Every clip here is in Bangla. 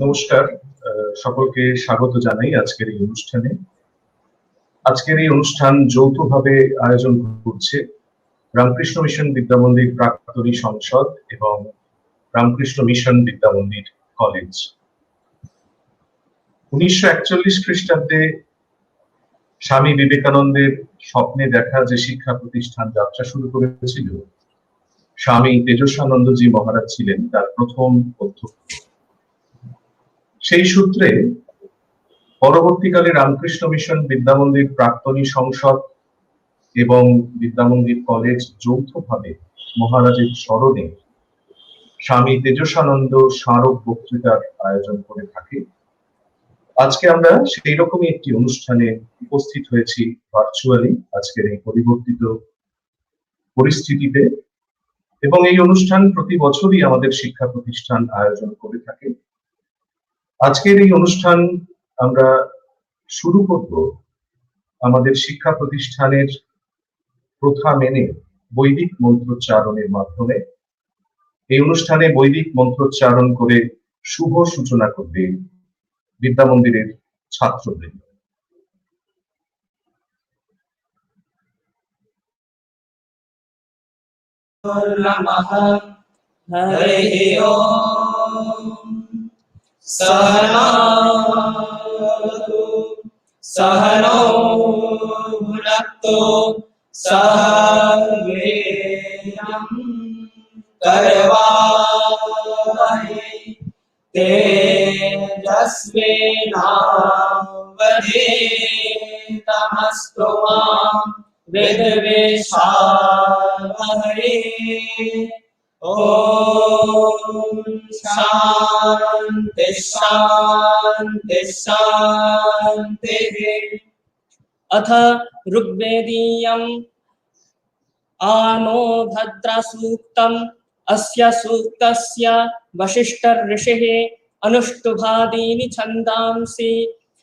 নমস্কার, সকলকে স্বাগত জানাই আজকের এই অনুষ্ঠানে। আজকের এই অনুষ্ঠান যৌথভাবে আয়োজন করছে রামকৃষ্ণ মিশন বিদ্যামন্দির প্রাক্তনী সংসদ এবং রামকৃষ্ণ মিশন বিদ্যামন্দির কলেজ। 1941 খ্রিস্টাব্দে স্বামী বিবেকানন্দের স্বপ্নে দেখা যে শিক্ষা প্রতিষ্ঠান যাত্রা শুরু করেছিল, স্বামী তেজসানন্দজি মহারাজ ছিলেন তার প্রথম অধ্যক্ষ। সেই সূত্রে পরবর্তীকালে রামকৃষ্ণ মিশন বিদ্যামন্দির প্রাক্তনী সংসদ এবং বিদ্যামন্দির কলেজ যৌথভাবে মহারাজের স্মরণে স্বামী তেজসানন্দ স্মারক বক্তৃতার আয়োজন করে থাকে। আজকে আমরা সেই রকমই একটি অনুষ্ঠানে উপস্থিত হয়েছি ভার্চুয়ালি আজকের এই পরিবর্তিত পরিস্থিতিতে, এবং এই অনুষ্ঠান প্রতি বছরই আমাদের শিক্ষা প্রতিষ্ঠান আয়োজন করে থাকে। আজকের এই অনুষ্ঠান আমরা শুরু করব আমাদের শিক্ষা প্রতিষ্ঠানের প্রথা মেনে বৈদিক মন্ত্রোচ্চারণের মাধ্যমে। এই অনুষ্ঠানে বৈদিক মন্ত্রোচ্চারণ করে শুভ সূচনা করবে বিদ্যামন্দিরের ছাত্রবৃন্দ। হরি ওম সহনাতু সহনৌ ভুনক্তু সহ বীর্যং করবাবহৈ তেজস্বিনাবধীতমস্তু মা विद्विषावहै। ओम शांति शांति शांति। अथ ऋग्वेदीयम् आनो भद्रा सूक्तम् अस्य सूक्तस्य वसिष्ठ ऋषिः अनुष्टुभादीनि छन्दांसि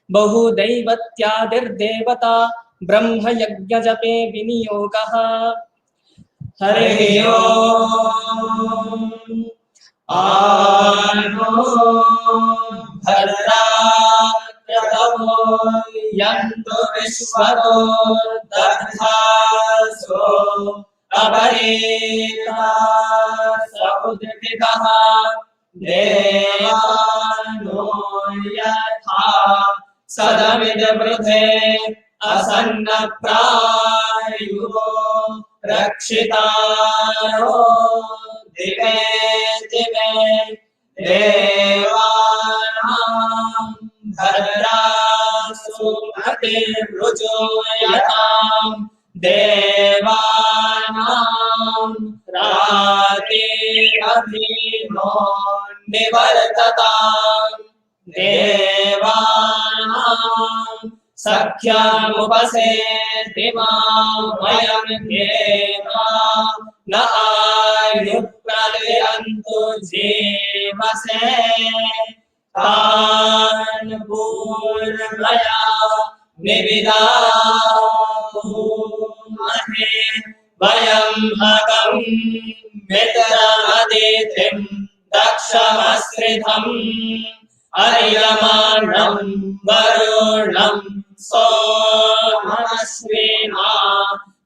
बहुदैवत्यादिर्देवता ब्रह्म यज्ञ जपे विनियोगः। हरि ओम आनो भद्रा क्रतवो यन्तु विश्वतो दधासो अभरेता समुद्रितः देवानो यथा सदमिदवृधे असन्नप्रायुः रक्षितारो दिवे दिवे देवानां भद्रासु मतिर्रुजो यतां देवानां रातिरभिनो निवर्ततां देवानां सख्यामुपसेति मां वयं देवा न आयुप्रलयन्तु जीवसे तान् पूर्वया निविदामहे वयं हगं मित्रमदितिं दक्षमश्रिधम् अर्यमाणं वरुणं सोमश्विना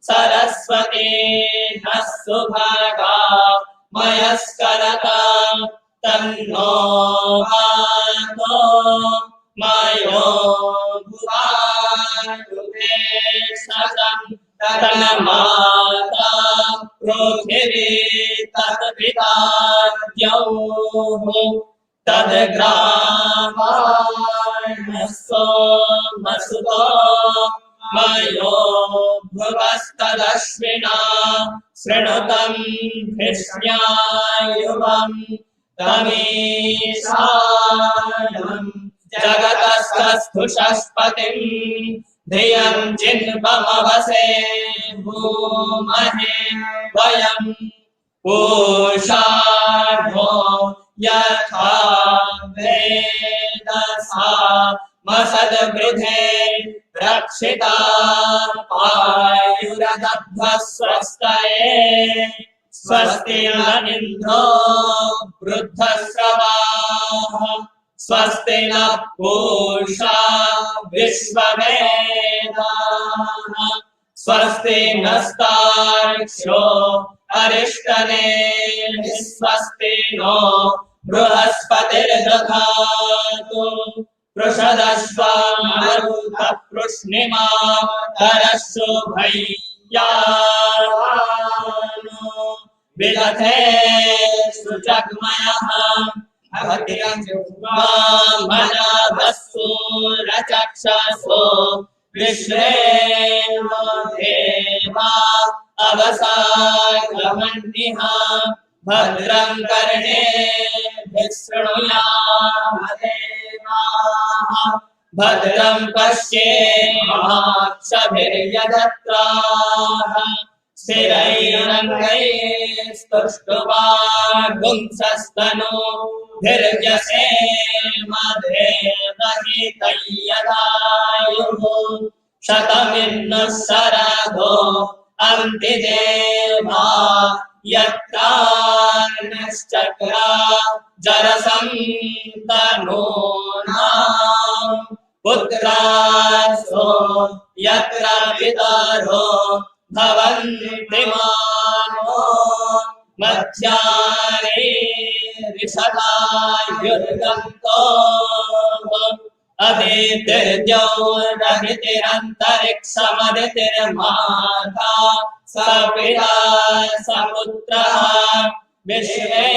सरस्वती नः सुभगा मयस्करता तन्नो वातो मयो भुवारुहे शतं तन्माता पृथिवी तत्पिता द्यौः तद्ग्रामाणस्तो मसुतो मयो भुवस्तदश्विना शृणुतं धिष्ण्यायुवं तमीशानं जगतस्तस्थुषस्पतिं धियं जिन्वमवसे भूमहे वयं पूषाढो यथा वेदसा मसद्वृधे रक्षिता पायुरदध्वः स्वस्तये स्वस्ति न इन्द्रो वृद्धश्रवाः स्वस्ति न पूषा विश्ववेदाः स्वस्ति नस्तार्क्ष्यो अरिष्टनेमिः स्वस्ति नो बृहस्पतिर्दधातु पृषदश्वामरुतः पृश्निमा करशुभय्यानो विदधे सुजग्मयः भगतिरञ्जुवामनाभस्सु रचक्षसो विश्वेनो देवा अवसागमन्निः भद्रं कर्णेभिः शृणुयामदेवाः भद्रं पश्येमाक्षभिर्यजत्राः स्थिरैरङ्गैस्तुष्टुवागुंसस्तनूभिर्यसेमदेवहितैयदायुः शतमिन्नः शरदो अन्ति देवा यत्रान्यश्चक्रा जरसन्तनूनाम् पुत्रासो यत्र पितरो भवन्ति मानो मध्याह्ने ऋषदायुर्गन्तो अदितिर्द्यौरदितिरन्तरिक्षमदितिर्माता स पिता स पुत्रः विश्वे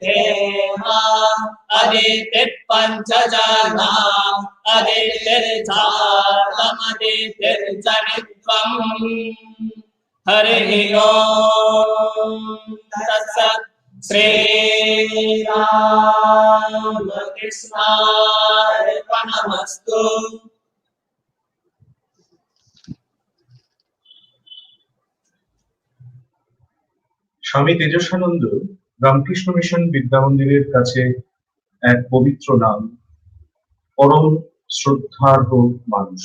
देवा अदितिः पञ्चजना अदितिर्जातमदितिर्जनित्वम् हरिः ओम् तत्सत् श्रीरामकृष्णार्पणमस्तु। স্বামী তেজসানন্দ রামকৃষ্ণ মিশন বিদ্যা মন্দিরের কাছে এক পবিত্র নাম, পরম শ্রদ্ধার্হ মানুষ।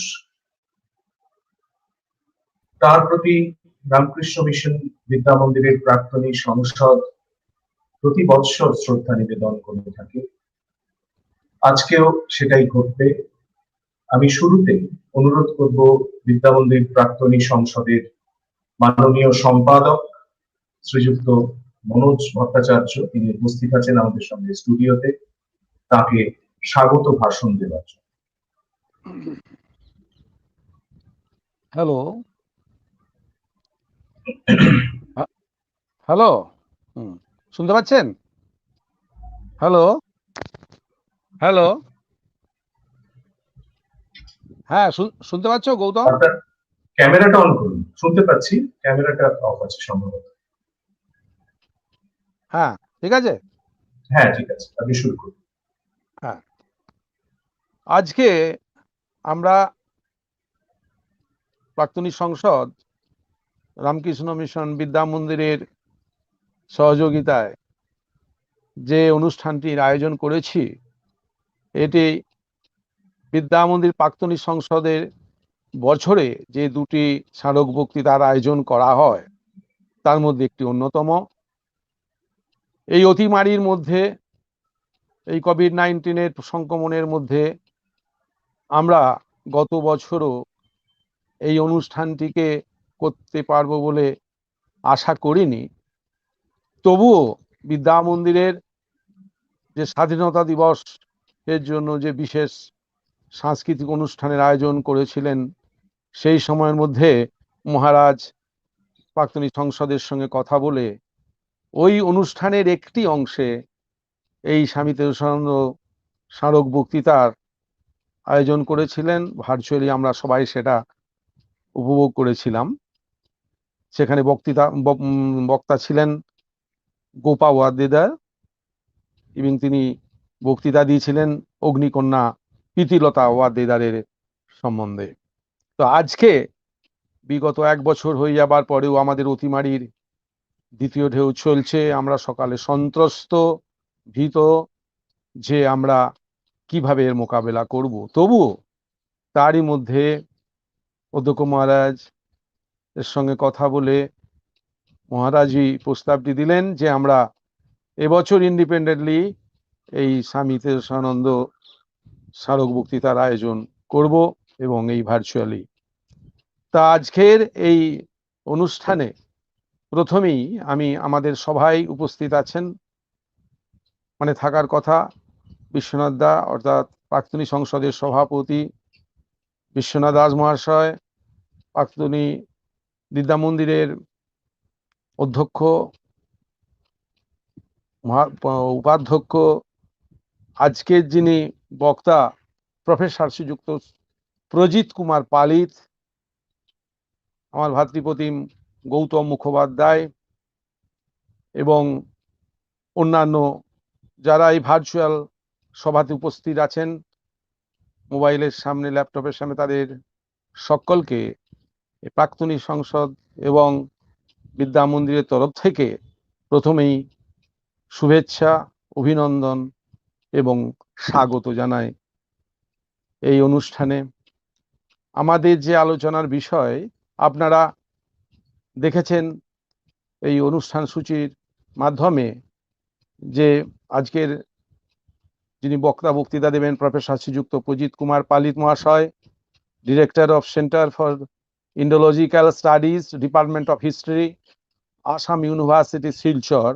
তার প্রতি রামকৃষ্ণ মিশন বিদ্যা মন্দিরের প্রাক্তনী সংসদ প্রতি বৎসর শ্রদ্ধা নিবেদন করে থাকে। আজকেও সেটাই ঘটবে। আমি শুরুতে অনুরোধ করব বিদ্যা মন্দির প্রাক্তনী সংসদের মাননীয় সম্পাদক শ্রীযুক্ত মনোজ ভট্টাচার্য, তিনি উপস্থিত আছেন আমাদের সঙ্গে স্টুডিওতে, তাকে স্বাগত ভাষণ দেওয়ার জন্য। হ্যালো হ্যালো, শুনতে পাচ্ছেন? হ্যালো হ্যালো, হ্যাঁ শুনতে পাচ্ছ গৌতম? ক্যামেরাটা অন করুন। শুনতে পাচ্ছি, ক্যামেরাটা অফ আছে সম্ভবত। হ্যাঁ ঠিক আছে, হ্যাঁ ঠিক আছে, আপনি শুরু করুন। হ্যাঁ, আজকে আমরা প্রাক্তনী সংসদ রামকৃষ্ণ মিশন বিদ্যা মন্দিরের সহযোগিতায় যে অনুষ্ঠানটির আয়োজন করেছি, এটি বিদ্যা মন্দির প্রাক্তনী সংসদের বছরে যে দুটি স্মারক বক্তৃতার আয়োজন করা হয় তার মধ্যে একটি অন্যতম। এই অতিমারির মধ্যে, এই কোভিড-19 সংক্রমণের মধ্যে আমরা গত বছরও এই অনুষ্ঠানটিকে করতে পারবো বলে আশা করিনি। তবুও বিদ্যা মন্দিরের যে স্বাধীনতা দিবস এর জন্য যে বিশেষ সাংস্কৃতিক অনুষ্ঠানের আয়োজন করেছিলেন, সেই সময়ের মধ্যে মহারাজ প্রাক্তনী সংসদের সঙ্গে কথা বলে ওই অনুষ্ঠানের একটি অংশে এই স্বামী তেজসানন্দ স্মারক বক্তৃতার আয়োজন করেছিলেন। ভার্চুয়ালি আমরা সবাই সেটা উপভোগ করেছিলাম। সেখানে বক্তা ছিলেন গোপা ওয়াদ্দেদার এবং তিনি বক্তৃতা দিয়েছিলেন অগ্নিকন্যা প্রীতিলতা ওয়াদ্দেদারের সম্বন্ধে। তো আজকে বিগত 1 বছর হয়ে যাবার পরেও আমাদের অতিমারির দ্বিতীয় ঢেউ চলছে। আমরা সকালে সন্ত্রস্ত, ভীত যে আমরা কিভাবে এর মোকাবেলা করব। তবুও তারই মধ্যে অধ্যক্ষ মহারাজ এর সঙ্গে কথা বলে মহারাজই প্রস্তাবটি দিলেন যে আমরা এবছর ইন্ডিপেন্ডেন্টলি এই স্বামী তেজসানন্দ স্মারক বক্তৃতার আয়োজন করব এবং এই ভার্চুয়ালি। তা আজকের এই অনুষ্ঠানে প্রথমেই আমি আমাদের সভায় উপস্থিত আছেন, মানে থাকার কথা, বিশ্বনাথ দা অর্থাৎ প্রাক্তনী সংসদের সভাপতি বিশ্বনাথ দাস মহাশয়, প্রাক্তনী বিদ্যা মন্দিরের অধ্যক্ষ উপাধ্যক্ষ, আজকের যিনি বক্তা প্রফেসর শ্রীযুক্ত প্রজিত কুমার পালিত, আমার ভাতৃপ্রতিম গৌতম মুখোপাধ্যায় এবং অন্যান্য যারা এই ভার্চুয়াল সভাতে উপস্থিত আছেন মোবাইলের সামনে, ল্যাপটপের সামনে, তাদের সকলকে প্রাক্তনী সংসদ এবং বিদ্যা মন্দিরের তরফ থেকে প্রথমেই শুভেচ্ছা, অভিনন্দন এবং স্বাগত জানাই এই অনুষ্ঠানে। আমাদের যে আলোচনার বিষয় আপনারা দেখেছেন এই অনুষ্ঠান সূচির মাধ্যমে, যে আজকের যিনি বক্তৃতা দেবেন প্রফেসর শ্রীযুক্ত প্রজিত কুমার পালিত মহাশয়, director of centre for Indological studies, department of history, Assam university, Silchar,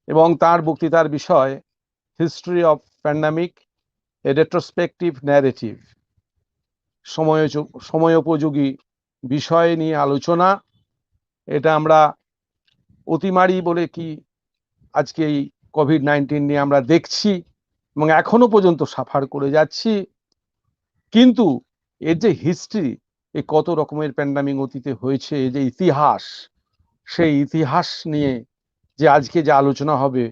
এবং তার বক্তৃতার বিষয় history of pandemic, a retrospective narrative, সময়োপযোগী বিষয় নিয়ে আলোচনা। এটা আমরা অতিমারি বলে কি আজকে এই কোভিড-19 নিয়ে আমরা দেখছি এবং এখনো পর্যন্ত সাফার করে যাচ্ছি, কিন্তু এর যে হিস্ট্রি, এই কত রকমের প্যান্ডামিক অতীতে হয়েছে, এই যে ইতিহাস, সেই ইতিহাস নিয়ে যে আজকে যে আলোচনা হবে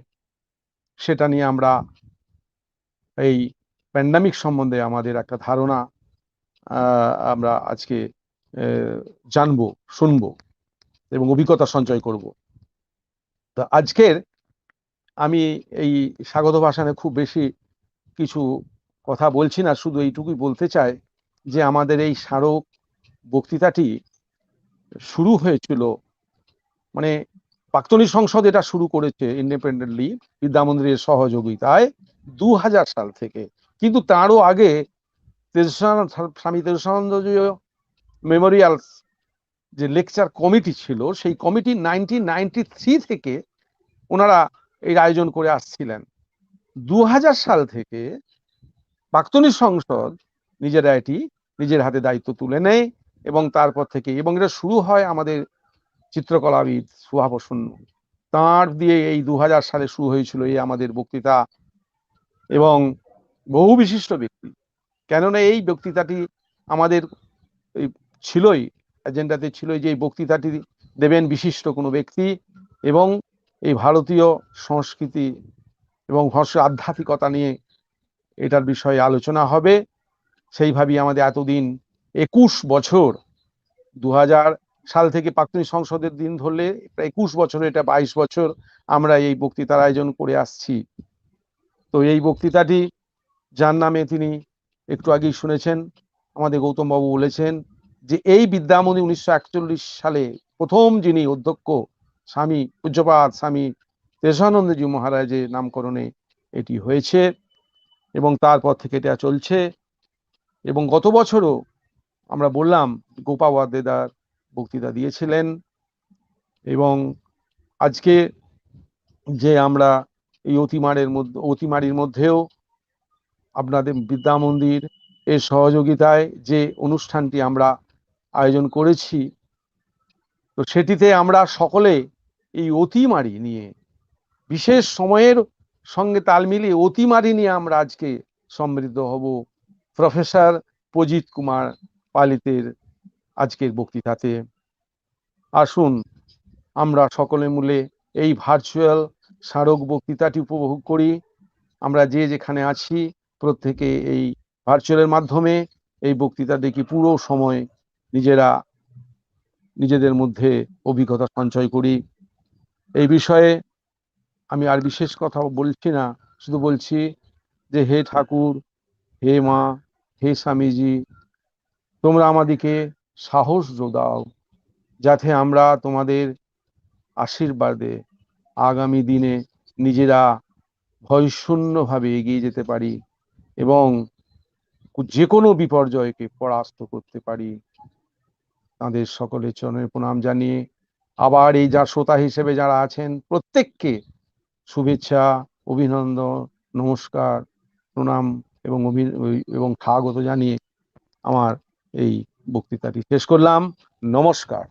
সেটা নিয়ে আমরা এই প্যান্ডামিক সম্বন্ধে আমাদের একটা ধারণা আমরা আজকে জানবো, শুনবো এবং অভিজ্ঞতা সঞ্চয় করব। তো আজকের আমি এই স্বাগত ভাষণে খুব বেশি কিছু কথা বলছি না, শুধু এইটুকুই বলতে চাই যে আমাদের এই স্মারক বক্তৃতাটি শুরু হয়েছিল, মানে প্রাক্তনী সংসদ এটা শুরু করেছে ইন্ডিপেন্ডেন্টলি বিদ্যা মন্দিরের সহযোগিতায় 2000 সাল থেকে, কিন্তু তারও আগে স্বামী তেজসানন্দ মেমোরিয়াল যে লেকচার কমিটি ছিল, সেই কমিটি 1993 থেকে ওনারা এই আয়োজন করে আসছিলেন। 2000 সাল থেকে প্রাক্তনী সংসদ নিজেরা এটি নিজের হাতে দায়িত্ব তুলে নেয় এবং তারপর থেকে, এবং এটা শুরু হয় আমাদের চিত্রকলাবিদ সুভাবসুন তাঁর দিয়ে, এই 2000 সালে শুরু হয়েছিল এই আমাদের বক্তৃতা, এবং বহু বিশিষ্ট ব্যক্তি, কেননা এই বক্তৃতাটি আমাদের ছিলই, এজেন্ডাতে ছিল যে এই বক্তৃতাটি দেবেন বিশিষ্ট কোনো ব্যক্তি এবং এই ভারতীয় সংস্কৃতি এবং আধ্যাত্মিকতা নিয়ে এটার বিষয়ে আলোচনা হবে। সেইভাবেই আমাদের এতদিন 21 বছর, 2000 সাল থেকে প্রাক্তনী সংসদের দিন ধরলে প্রায় 21 বছর, এটা 22 বছর আমরা এই বক্তৃতার আয়োজন করে আসছি। তো এই বক্তৃতাটি যার নামে তিনি একটু আগেই শুনেছেন, আমাদের গৌতম বাবু বলেছেন যে এই বিদ্যামন্দির 1941 সালে প্রথম যিনি অধ্যক্ষ স্বামী পূজ্যপাদ স্বামী তেজানন্দজি মহারাজের নামকরণে এটি হয়েছে এবং তারপর থেকে এটা চলছে। এবং গত বছরও আমরা বললাম গোপাবাদ দেদার বক্তৃতা দিয়েছিলেন, এবং আজকে যে আমরা এই অতিমারির মধ্যেও আপনাদের বিদ্যা মন্দির এর সহযোগিতায় যে অনুষ্ঠানটি আমরা আয়োজন করেছি, তো সেটিতে আমরা সকলে এই অতিমারি নিয়ে, বিশেষ সময়ের সঙ্গে তাল মিলিয়ে অতিমারি নিয়ে আমরা আজকে সমৃদ্ধ হব প্রফেসর প্রজিত কুমার পালিতের আজকের বক্তৃতাতে। আসুন আমরা সকলে মিলে এই ভার্চুয়াল স্মারক বক্তৃতাটি উপভোগ করি। আমরা যে যেখানে আছি প্রত্যেকে এই ভার্চুয়ালের মাধ্যমে এই বক্তৃতা দেখি, পুরো সময় নিজেদের মধ্যে অভিজ্ঞতা সঞ্চয় করি। এই বিষয়ে আমি আর বিশেষ কথা বলছি না, শুধু বলছি যে হে ঠাকুর, হে মা, হে স্বামীজি, তোমরা আমাদেরকে সাহস দাও যাতে আমরা তোমাদের আশীর্বাদে আগামী দিনে নিজেরা ভয়শূন্যভাবে এগিয়ে যেতে পারি এবং যে কোনো বিপর্যয়কে পরাস্ত করতে পারি। তাদের সকলের চরণে প্রণাম জানিয়ে আবার এই যার শ্রোতা হিসেবে যারা আছেন প্রত্যেককে শুভেচ্ছা, অভিনন্দন, নমস্কার, প্রণাম এবং স্বাগত জানিয়ে আমার এই বক্তৃতাটি শেষ করলাম। নমস্কার।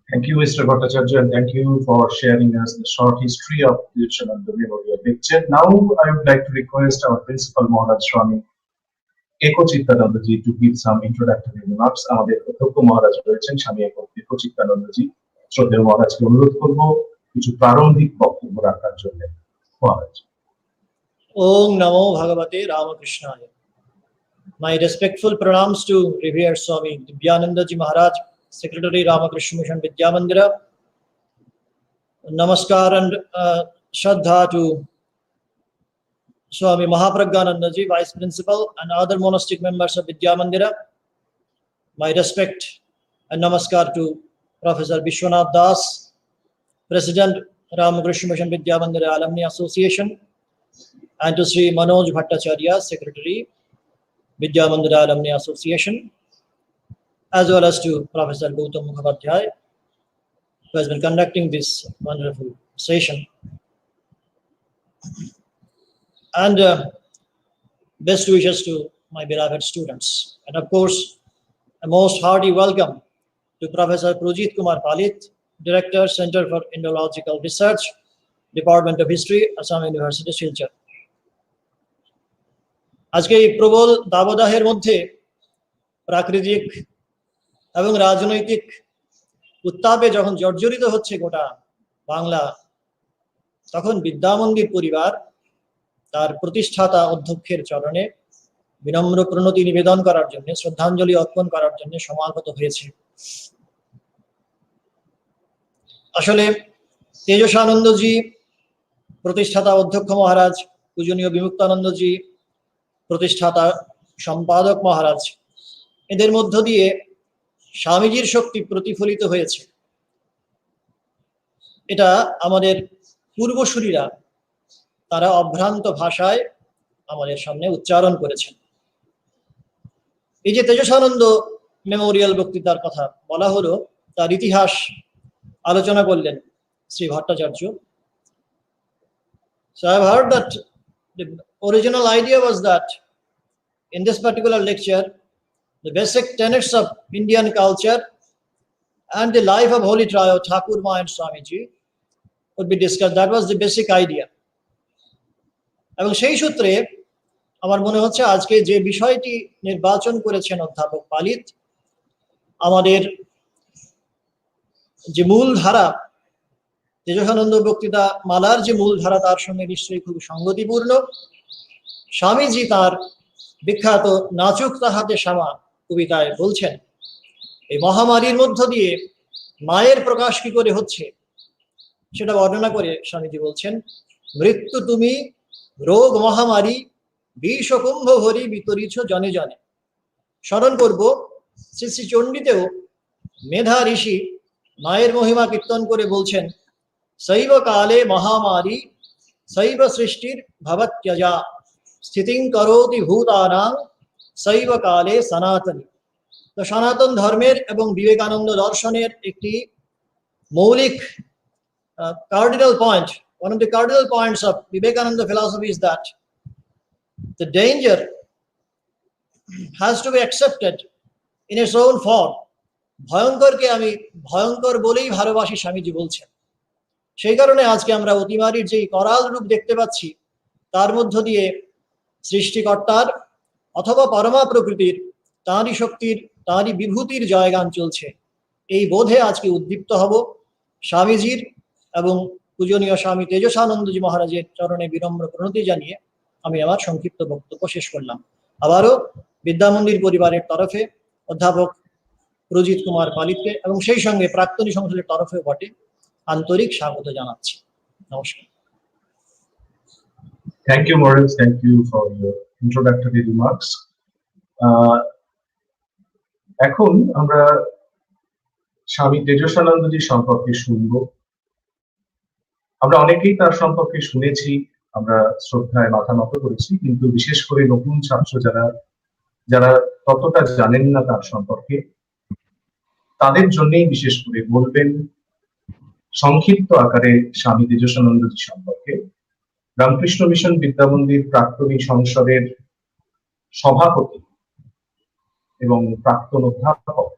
Thank you, Mr. Bhattacharya, and thank you for sharing us the short history of Tejasananda Memorial Lecture. Now, I would like to request our Principal Maharaj Swami Eko ji to give some introductory remarks. আমাদের অধ্যক্ষ মহারাজ রয়েছেন স্বামী eko জি। শ্রদ্ধেয় মহারাজকে অনুরোধ করব কিছু প্রারম্ভিক বক্তব্য রাখার জন্য। মহারাজ। Om Namo Bhagavate Ramakrishnaaya. My respectful pranams to revered Swami Divyananda Ji Maharaj, Secretary Ramakrishna Mission Vidya Mandira. Namaskar and Shraddha to Swami Mahapragyananda Ji, Vice Principal, and other monastic members of Vidya Mandira. My respect and namaskar to Professor Vishwanath Das, President Ramakrishna Mission Vidya Mandira Alumni Association, and to Sri Manoj Bhattacharya, Secretary Vidya Mandira Alumni Association, as well as to Professor Gautam Mukhopadhyay, who has been conducting this wonderful session. And best wishes to my beloved students. And of course, a most hearty welcome to Professor Projit Kumar Palit, Director, Center for Indological Research, Department of History, Assam University, Silchar. আজকে এই প্রবল দাবদাহের মধ্যে প্রাকৃতিক এবং রাজনৈতিক উত্তাপে যখন জর্জরিত হচ্ছে গোটা বাংলা, তখন বিদ্যামন্দির পরিবার তার প্রতিষ্ঠাতা অধ্যক্ষের চরণে বিনম্র প্রণতি নিবেদন করার জন্য, শ্রদ্ধাঞ্জলি অর্পণ করার জন্য সমাগত হয়েছে। আসলে তেজসানন্দজি, প্রতিষ্ঠাতা অধ্যক্ষ মহারাজ, পূজনীয় বিমুক্তানন্দজি, প্রতিষ্ঠাতা সম্পাদক মহারাজ, এদের মধ্য দিয়ে স্বামীজির শক্তি প্রতিফলিত হয়েছে। এটা আমাদের পূর্বসূরীরা তারা অভ্রান্ত ভাষায় আমাদের সামনে উচ্চারণ করেছেন। এই যে তেজসানন্দ মেমোরিয়াল বক্তৃতার কথা বলা হলো, তার ইতিহাস আলোচনা করলেন Shri Bhattacharya. So I've heard that the original idea was that in this particular lecture, the basic tenets of Indian culture and the life of Holy Trio, Thakur Ma and Swamiji, would be discussed. That was the basic idea. এবং সেই সূত্রে আমার মনে হচ্ছে আজকে যে বিষয়টি নির্বাচন করেছেন অধ্যাপক পালিত, আমাদের যে মূল ধারা, তেজসানন্দ বক্তৃতা মালার যে মূল ধারা, তার সঙ্গে নিশ্চয়ই খুব সঙ্গতিপূর্ণ। স্বামীজি তার বিখ্যাত নাচুক তাহাতে শ্যামা কবিতায় বলছেন, এই মহামারীর মধ্য দিয়ে মায়ের প্রকাশ কি করে হচ্ছে সেটা বর্ণনা করে স্বামীজি বলছেন, মৃত্যু তুমি রোগ মহামারী বিষ কুম্ভ ভরি বিতরিছ জনে জনে। স্মরণ করব শ্রী শ্রী চণ্ডীতেও মেধা ঋষি মায়ের মহিমা কীর্তন করে বলছেন, শৈব কালে মহামারী শৈব সৃষ্টির ভবত্যজা স্থিতিং করোতি ভূতানাং শৈব কালে সনাতনী। তো সনাতন ধর্মের এবং বিবেকানন্দ দর্শনের একটি মৌলিক cardinal point, one of the cardinal points of Vivekananda philosophy is that the danger has to be accepted in its own form. ভয়ঙ্করকে আমি ভয়ঙ্কর বলেই ভালোবাসি, স্বামীজি বলছেন। সেই কারণে আজকে আমরা অতিমারীর যে করাল রূপ দেখতে পাচ্ছি, তার মধ্য দিয়ে সৃষ্টিকর্তার অথবা পরমা প্রকৃতির তাঁরই শক্তির, তাঁরই বিভূতির জয়গান চলছে। এই বোধে আজকে উদ্দীপ্ত হব। স্বামীজির এবং পূজনীয় স্বামী তেজসানন্দজি মহারাজের চরণে বিনম্র প্রণতি জানিয়ে আমি আমার সংক্ষিপ্ত বক্তব্য শেষ করলাম। আবারও বিদ্যামন্দির পরিবারের তরফে অধ্যাপক প্রজিত কুমার পালিতকে এবং সেই সঙ্গে প্রাক্তনী সংসদের তরফেও বটে আন্তরিক স্বাগত জানাচ্ছি। নমস্কার। Thank you, Maurits. Thank you for your introductory remarks. এখন আমরা স্বামী তেজসানন্দজি সম্পর্কে শুনব। আমরা অনেকেই তার সম্পর্কে শুনেছি, আমরা শ্রদ্ধায় মাথা নত করেছি, কিন্তু বিশেষ করে নতুন ছাত্র যারা যারা ততটা জানেন না তার সম্পর্কে, তাদের জন্যই বিশেষ করে বলবেন সংক্ষিপ্ত আকারে স্বামী তেজসানন্দজি সম্পর্কে। রামকৃষ্ণ মিশন বিদ্যামন্দির প্রাক্তনী সংসদের সভাপতি এবং প্রাক্তন অধ্যাপক,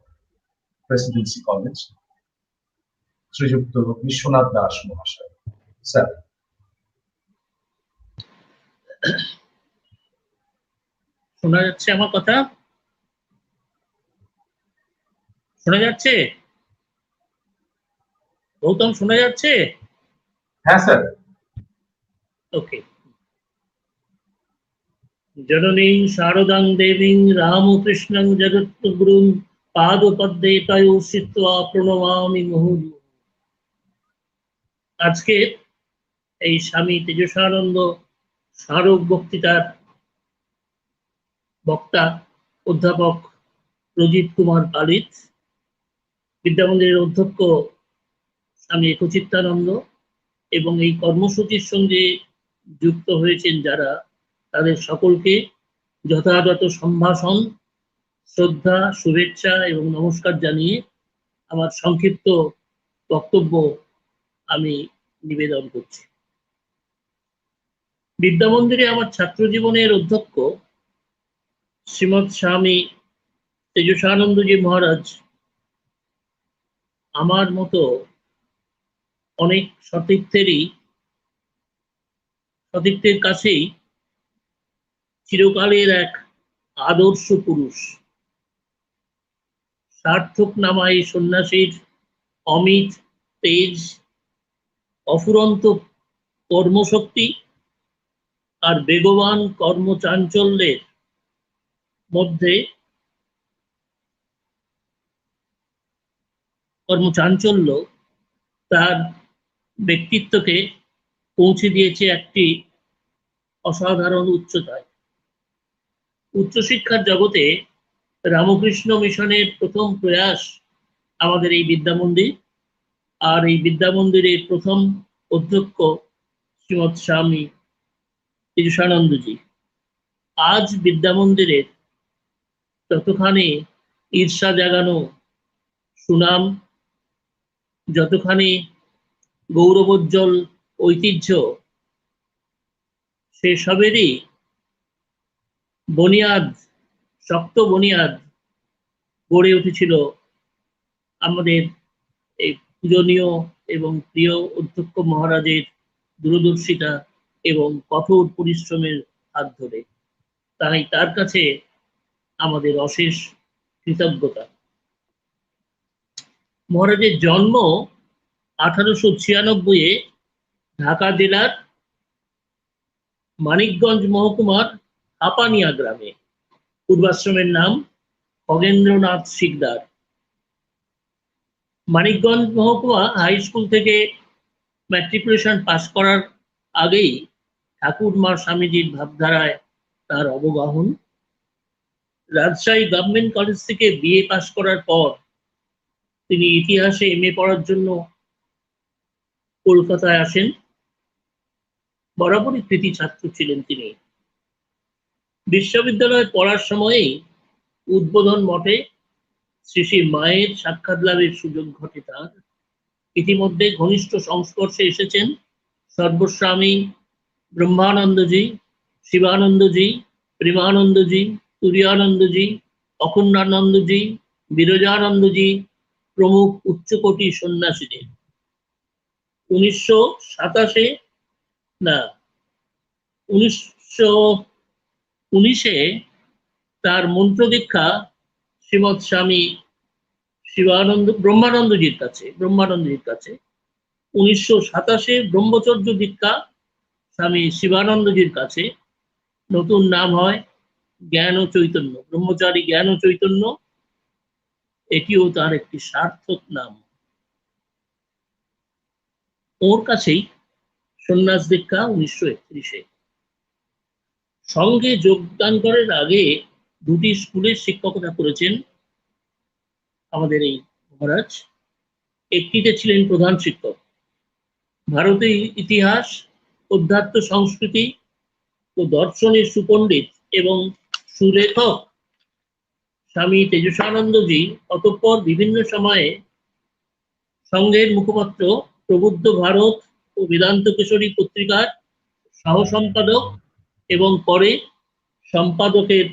প্রেসিডেন্সি কলেজ, শ্রীযুক্ত বিশ্বনাথ দাস মহাশয়। স্যার। শোনা যাচ্ছে আমার কথা? শোনা যাচ্ছে? গৌতম শোনা যাচ্ছে? হ্যাঁ স্যার। ওকে। জননীং শারদাং দেবীং রামকৃষ্ণং জগৎগুরুং পাদপদ্মে তয়ো স্থিত্বা প্রণমামি মুহুর্মুহুঃ। আজকে এই স্বামী তেজসানন্দ স্মারক বক্তৃতার বক্তা অধ্যাপক প্রজিত কুমার পালিত, বিদ্যামন্দিরের অধ্যক্ষ স্বামী একচিত্তানন্দ এবং এই কর্মসূচির সঙ্গে যুক্ত হয়েছেন যারা, তাদের সকলকে যথাযথ সম্ভাষণ, শ্রদ্ধা, শুভেচ্ছা এবং নমস্কার জানিয়ে আমার সংক্ষিপ্ত বক্তব্য আমি নিবেদন করছি। বিদ্যামন্দিরে আমার ছাত্র জীবনের অধ্যক্ষ শ্রীমৎ স্বামী তেজসানন্দজি মহারাজ আমার মতো অনেক সতীর্থের কাছেই চিরকালের এক আদর্শ পুরুষ। সার্থক নামা এই সন্ন্যাসীর অমিত তেজ, অফুরন্ত কর্মশক্তি আর বেগবান কর্মচাঞ্চল্যের মধ্যে তার ব্যক্তিত্বকে পৌঁছে দিয়েছে একটি অসাধারণ উচ্চতায়। উচ্চশিক্ষার জগতে রামকৃষ্ণ মিশনের প্রথম প্রয়াস আমাদের এই বিদ্যামন্দির, আর এই বিদ্যামন্দিরের প্রথম অধ্যক্ষ শ্রীমৎ স্বামী তেজসানন্দজি। আজ বিদ্যামন্দিরের ততখানি ঈর্ষা জাগানো সুনাম, যতখানি গৌরবোজ্জ্বল ঐতিহ্য, সেসবেরই শক্ত বুনিয়াদ গড়ে উঠেছিল আমাদের এই পূজনীয় এবং প্রিয় অধ্যক্ষ মহারাজের দূরদর্শিতা এবং কঠোর পরিশ্রমের হাত ধরে। তাই তার কাছে আমাদের অশেষ কৃতজ্ঞতা। মহারাজের জন্ম 1896-এ ঢাকা জেলার মানিকগঞ্জ মহকুমার হাপানিয়া গ্রামে। পূর্বাশ্রমের নাম খগেন্দ্রনাথ শিকদার। মানিকগঞ্জ মহকুমা হাই স্কুল থেকে ম্যাট্রিকুলেশন পাশ করার আগেই ঠাকুরমা স্বামীজির ভাবধারায় তার অবগাহন। রাজশাহী গভর্নমেন্ট কলেজ থেকে বিএ পাশ করার পর তিনি ইতিহাসে এমএ পড়ার জন্য কলকাতায় আসেন। বরাবরই কৃতি ছাত্র ছিলেন তিনি। বিশ্ববিদ্যালয়ে পড়ার সময়েই উদ্বোধন মঠে শ্রী শ্রী মায়ের সাক্ষাৎ লাভের সুযোগ ঘটে তার। ইতিমধ্যে ঘনিষ্ঠ সংস্পর্শে এসেছেন সর্বস্বামী ব্রহ্মানন্দজি, শিবানন্দজি, প্রেমানন্দজি, তুরীয়ানন্দজি, অখণ্ডানন্দজি, বিরজানন্দজি প্রমুখ উচ্চকোটি সন্ন্যাসীদের। 1919-এ তার মন্ত্র দীক্ষা শ্রীমৎ স্বামী ব্রহ্মানন্দজির কাছে। 1927-এ ব্রহ্মচর্য দীক্ষা স্বামী শিবানন্দজির কাছে। নতুন নাম হয় জ্ঞান ও চৈতন্য, ব্রহ্মচারী জ্ঞান ও চৈতন্য। এটিও তার একটি সার্থক নাম। ওর কাছেই সন্ন্যাস দীক্ষা 1931-এ। সঙ্গে যোগদান করার আগে দুটি স্কুলের শিক্ষকতা করেছেন আমাদের এই মহারাজ। একটিতে ছিলেন প্রধান শিক্ষক, ভারতের ইতিহাস, অধ্যাত্ম সংস্কৃতি ও দর্শনের সুপণ্ডিত এবং সুলেখক স্বামী তেজসানন্দজি অতঃপর বিভিন্ন সময়ে সংঘের মুখপত্র প্রবুদ্ধ ভারত ও বেদান্ত কেশরী পত্রিকার সহ সম্পাদক এবং পরে সম্পাদকের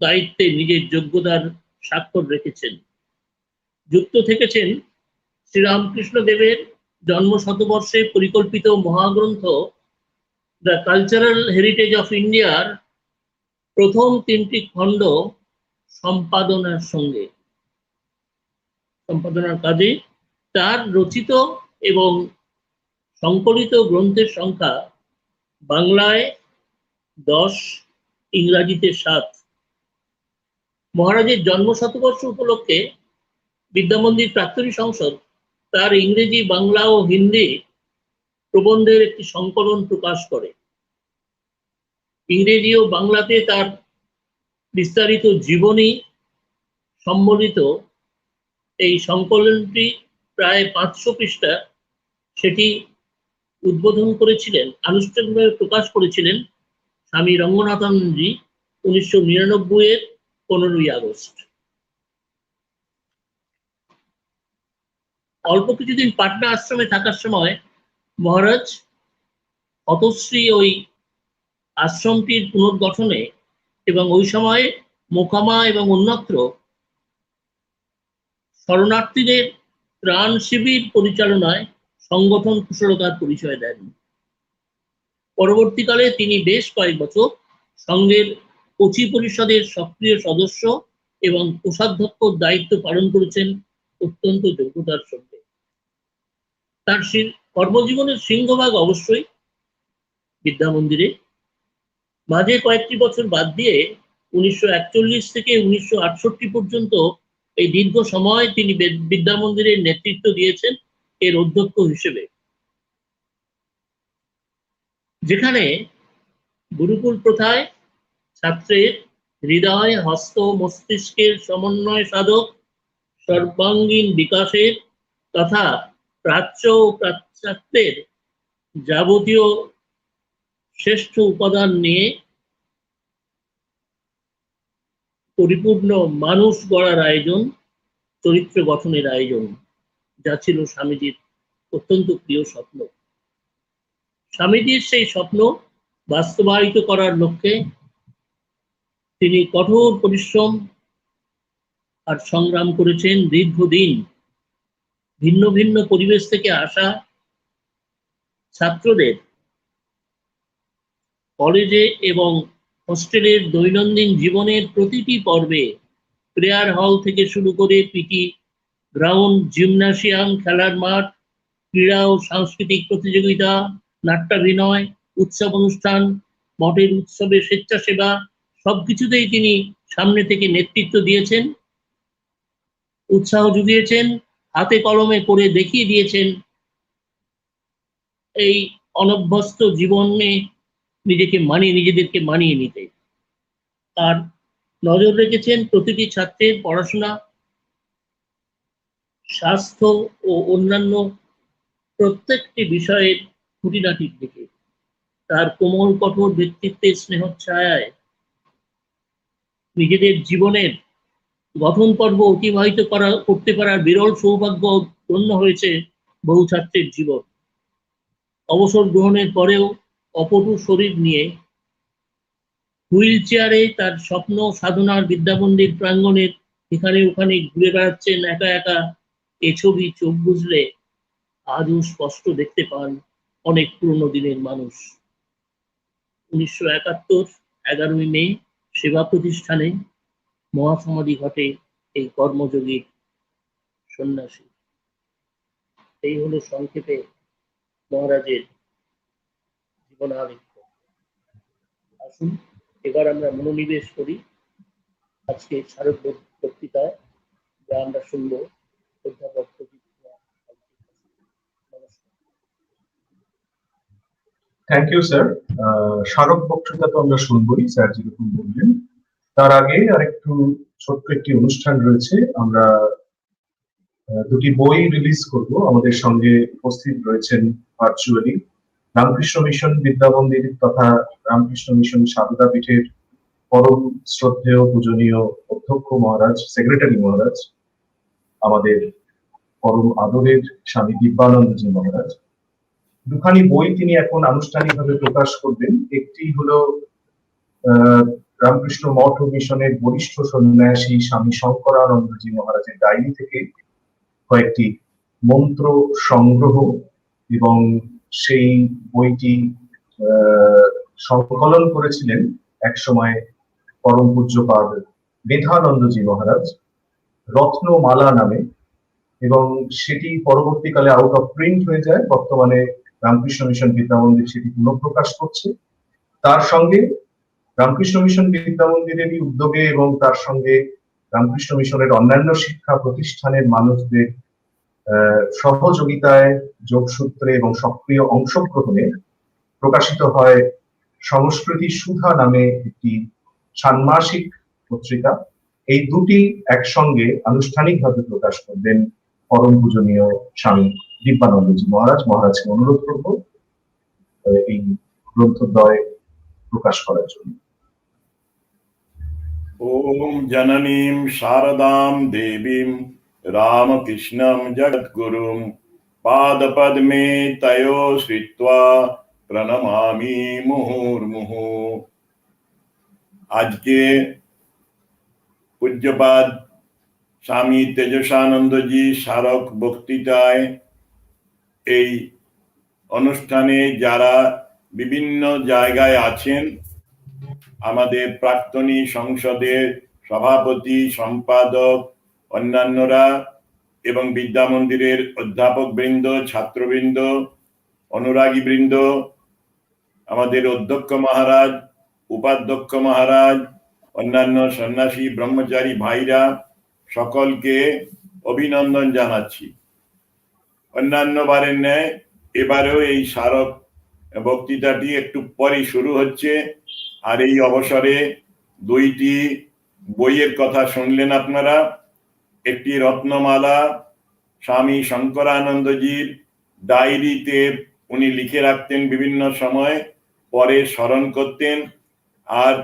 দায়িত্বে নিজের যোগ্যতার স্বাক্ষর রেখেছেন। যুক্ত থেকেছেন শ্রীরামকৃষ্ণ দেবের জন্ম শতবর্ষে পরিকল্পিত মহাগ্রন্থ দ্য কালচারাল হেরিটেজ অফ ইন্ডিয়ার প্রথম 3টি খণ্ড সম্পাদনার কাজে তার রচিত এবং সংকলিত গ্রন্থের সংখ্যা বাংলায় 10, ইংরাজিতে 7। মহারাজের জন্ম শতবর্ষ উপলক্ষে বিদ্যামন্দির প্রাক্তনী সংসদ তার ইংরেজি, বাংলা ও হিন্দি প্রবন্ধের একটি সংকলন প্রকাশ করে। ইংরেজি ও বাংলাতে তার বিস্তারিত জীবনী সম্বলিত এই সংকলনটি প্রায় 500 পৃষ্ঠা। সেটি উদ্বোধন করেছিলেন, আনুষ্ঠানিকভাবে প্রকাশ করেছিলেন স্বামী রঙ্গনাথনজি 1999 এর 15ই আগস্ট। অল্প কিছুদিন পাটনা আশ্রমে থাকার সময় মহারাজ হতশ্রী ওই আশ্রমটির পুনর্গঠনে এবং ওই সময় মোকামা এবং অন্যত্র শরণার্থীদের ত্রাণ শিবির পরিচালনায় সংগঠন কুশলতার পরিচয় দেন। পরবর্তীকালে তিনি বেশ কয়েক বছর সংঘের কচি পরিষদের সক্রিয় সদস্য এবং কোষাধ্যক্ষর দায়িত্ব পালন করেছেন অত্যন্ত যোগ্যতার সঙ্গে। তার কর্মজীবনের সিংহভাগ অবশ্যই বিদ্যামন্দিরে। মাঝে কয়েকটি বছর বাদ দিয়ে 1941 থেকে 1968 পর্যন্ত এই দীর্ঘ সময় তিনি বিদ্যামন্দিরের নেতৃত্ব দিয়েছেন এর অধ্যক্ষ হিসেবে, যেখানে গুরুকুল প্রথায় ছাত্রের হৃদয়, হস্ত, মস্তিষ্কের সমন্বয় সাধক সর্বাঙ্গীন বিকাশের তথা প্রাচ্য ও পাশ্চাত্যের যাবতীয় শ্রেষ্ঠ উপাদান নিয়ে পরিপূর্ণ মানুষ গড়ার আয়োজন, চরিত্র গঠনের আয়োজন, যা ছিল স্বামীজির অত্যন্ত প্রিয় স্বপ্ন। স্বামীজির সেই স্বপ্ন বাস্তবায়িত করার লক্ষ্যে তিনি কঠোর পরিশ্রম আর সংগ্রাম করেছেন দীর্ঘদিন। ভিন্ন ভিন্ন পরিবেশ থেকে আসা ছাত্রদের কলেজে এবং হোস্টেলের দৈনন্দিন জীবনের প্রতিটি পর্বে প্রেয়ার হল থেকে শুরু করে পিটি গ্রাউন্ড, জিমনাসিয়াম, খেলার মাঠ, ক্রীড়া ও সাংস্কৃতিক প্রতিযোগিতা, নাট্যাভিনয়, উৎসব অনুষ্ঠান, মঠের উৎসবে স্বেচ্ছাসেবা সবকিছুতেই তিনি সামনে থেকে নেতৃত্ব দিয়েছেন, উৎসাহ জুগিয়েছেন, হাতে কলমে করে দেখিয়ে দিয়েছেন এই অনভ্যস্ত জীবনে নিজেদেরকে মানিয়ে নিতে। আর নজর রেখেছেন প্রতিটি ছাত্রের পড়াশোনা, স্বাস্থ্য ও অন্যান্য প্রত্যেকটি বিষয়ের খুঁটিনাটির দিকে। তার কোমল কঠোর ব্যক্তিত্বের স্নেহচ্ছায়ায় নিজেদের জীবনের গঠন পর্ব অতিবাহিত করতে পারার বিরল সৌভাগ্য ধন্য হয়েছে বহু ছাত্রের জীবন। অবসর গ্রহণের পরেও অপটু শরীর নিয়ে হুইল চেয়ারে তার স্বপ্ন সাধনার বিদ্যামন্দির প্রাঙ্গণের এখানে ওখানে ঘুরে বেড়াচ্ছেন একা একা। এ ছবি চোখ বুঝলে আজও স্পষ্ট দেখতে পান অনেক পুরনো দিনের মানুষ। 1971 11ই মে সেবা প্রতিষ্ঠানে মহাসমাধি ঘটে এই কর্মযোগী সন্ন্যাসী। এই হলো সংক্ষেপে মহারাজের জীবনালেখ্য। আসুন এবার আমরা মনোনিবেশ করি আজকে স্মারক বক্তৃতায়, যা আমরা শুনবো অধ্যাপক প্রজিত। Thank you sir. স্মারক বক্তৃতা তো আমরা শুনবই, স্যার যেরকম বললেন। তার আগে আরেকটু ছোট্ট একটি অনুষ্ঠান রয়েছে, আমরা দুটি বই রিলিজ করব। আমাদের সঙ্গে উপস্থিত রয়েছেন ভার্চুয়ালি রামকৃষ্ণ মিশন বিদ্যা মন্দির তথা রামকৃষ্ণ মিশন সারদা পীঠের পরম শ্রদ্ধেয় পূজনীয় অধ্যক্ষ মহারাজ, সেক্রেটারি মহারাজ, আমাদের পরম আদরের স্বামী দিব্যানন্দজি মহারাজ। দুখানি বই তিনি এখন আনুষ্ঠানিকভাবে প্রকাশ করবেন। একটি হলো রামকৃষ্ণ মঠ ও মিশনের বরিষ্ঠ সন্ন্যাসী স্বামী শঙ্করানন্দজি মহারাজের ডায়েরি থেকে কয়েকটি মন্ত্র সংগ্রহ, এবং সেই বইটি সংকলন করেছিলেন একসময় পরম পূজ্যপাদ মেধানন্দজি মহারাজ রত্নমালা নামে, এবং সেটি পরবর্তীকালে আউট অফ প্রিন্ট হয়ে যায়। বর্তমানে রামকৃষ্ণ মিশন বিদ্যা মন্দির সেটি পুনঃপ্রকাশ করছে। তার সঙ্গে রামকৃষ্ণ মিশন বিদ্যা মন্দিরেরই উদ্যোগে এবং তার সঙ্গে রামকৃষ্ণ মিশনের অন্যান্য শিক্ষা প্রতিষ্ঠানের মানুষদের সহযোগিতায়, যোগসূত্রে এবং সক্রিয় অংশগ্রহণে প্রকাশিত হয় সংস্কৃতি সুধা নামে একটি ষান্মাসিক পত্রিকা। এই দুটি একসঙ্গে আনুষ্ঠানিকভাবে প্রকাশ করবেন পরম পূজনীয় স্বামী দিব্যানন্দজি মহারাজকে অনুরোধ করব এই গ্রন্থদ্বয় প্রকাশ করার জন্য। ওম জননীম শারদাম দেবীম রামকৃষ্ণম জগদ্গুরুম পাদপদ্মে তয়ো শ্রিত্বা প্রণমামি মুহুর্মুহু। আজকে পূজ্যপাদ স্বামী তেজসানন্দজি স্মারক বক্তৃতায় এই অনুষ্ঠানে যারা বিভিন্ন জায়গায় আছেন, আমাদের প্রাক্তনী সংসদের সভাপতি, সম্পাদক, অন্যান্যরা এবং বিদ্যা মন্দিরের অধ্যাপক বৃন্দ, ছাত্রবৃন্দ, অনুরাগী বৃন্দ, আমাদের অধ্যক্ষ মহারাজ, উপাধ্যক্ষ মহারাজ, অন্যান্য সন্ন্যাসী ব্রহ্মচারী ভাইরা, সকলকে অভিনন্দন জানাচ্ছি। অন্যান্য বারের ন্যায় এবারেও এই স্মারক বক্তৃতাটি একটু পরে শুরু হচ্ছে। আর এই অবসরে দুইটি বইয়ের কথা শুনলেন আপনারা। একটি রত্নমালা, স্বামী শঙ্করানন্দজির ডায়েরিতে উনি লিখে রাখতেন বিভিন্ন সময়, পরে স্মরণ করতেন। আর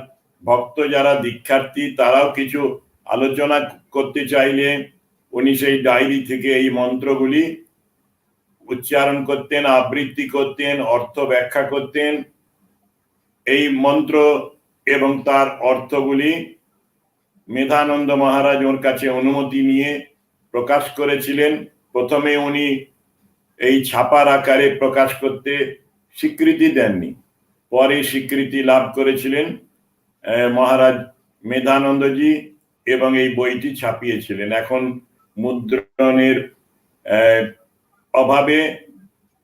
ভক্ত যারা দীক্ষার্থী তারাও কিছু আলোচনা করতে চাইলে উনি সেই ডায়েরি থেকে এই মন্ত্রগুলি উচ্চারণ করতেন, আবৃত্তি করতেন, অর্থ ব্যাখ্যা করতেন। এই মন্ত্র এবং তার অর্থগুলি মেধানন্দ মহারাজ ওর কাছে অনুমতি নিয়ে প্রকাশ করেছিলেন। প্রথমে উনি এই ছাপার আকারে প্রকাশ করতে স্বীকৃতি দেননি, পরে স্বীকৃতি লাভ করেছিলেন মহারাজ মেধানন্দজি এবং এই বইটি ছাপিয়েছিলেন। এখন মুদ্রণের অভাবে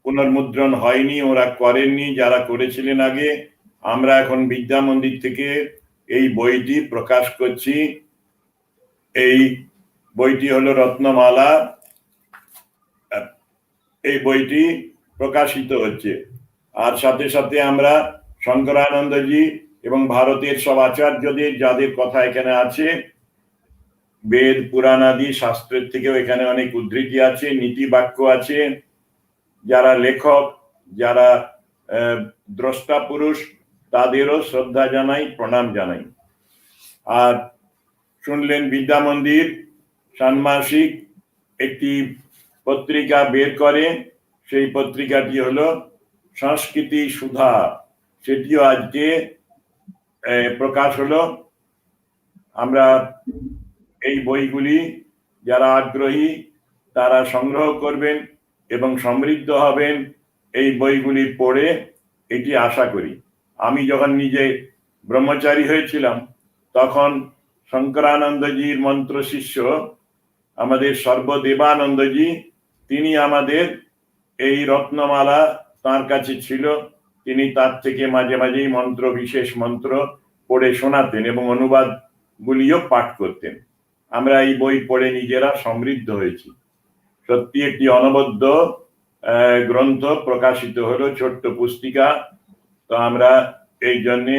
পুনর্মুদ্রণ হয়নি, ওরা করেননি যারা করেছিলেন আগে। আমরা এখন বিদ্যা মন্দির থেকে এই বইটি প্রকাশ করছি। এই বইটি হলো রত্নমালা। এই বইটি প্রকাশিত হচ্ছে। আর সাথে সাথে আমরা শঙ্করানন্দজি এবং ভারতের সব আচার্যদের যাদের কথা এখানে আছে, বেদ পুরাণ আদি শাস্ত্রের থেকেও এখানে অনেক উদ্ধৃতি আছে, নীতি বাক্য আছে। যারা লেখক, যারা দ্রষ্টা পুরুষ, তাদেরও শ্রদ্ধা জানাই, প্রণাম জানাই। আর শুনলেন বিদ্যা মন্দির ষান্মাসিক একটি পত্রিকা বের করে, সেই পত্রিকাটি হলো সংস্কৃতি সুধা। সেটিও আজকে প্রকাশ হলো। আমরা এই বইগুলি যারা আগ্রহী তারা সংগ্রহ করবেন এবং সমৃদ্ধ হবেন এই বইগুলি পড়ে, এটি আশা করি। আমি যখন নিজে ব্রহ্মচারী হয়েছিলাম তখন শঙ্করানন্দজির মন্ত্র শিষ্য আমাদের সর্বদেবানন্দজি, তিনি আমাদের এই রত্নমালা তার কাছে ছিল, তিনি তার থেকে মাঝে মাঝেই মন্ত্র, বিশেষ মন্ত্র পড়ে শোনাতেন এবং অনুবাদ গুলিও পাঠ করতেন। আমরা এই বই পড়ে নিজেরা সমৃদ্ধ হয়েছি। সত্যি একটি অনবদ্য গ্রন্থ প্রকাশিত হলো, ছোট্ট পুস্তিকা। তো আমরা এই জন্যে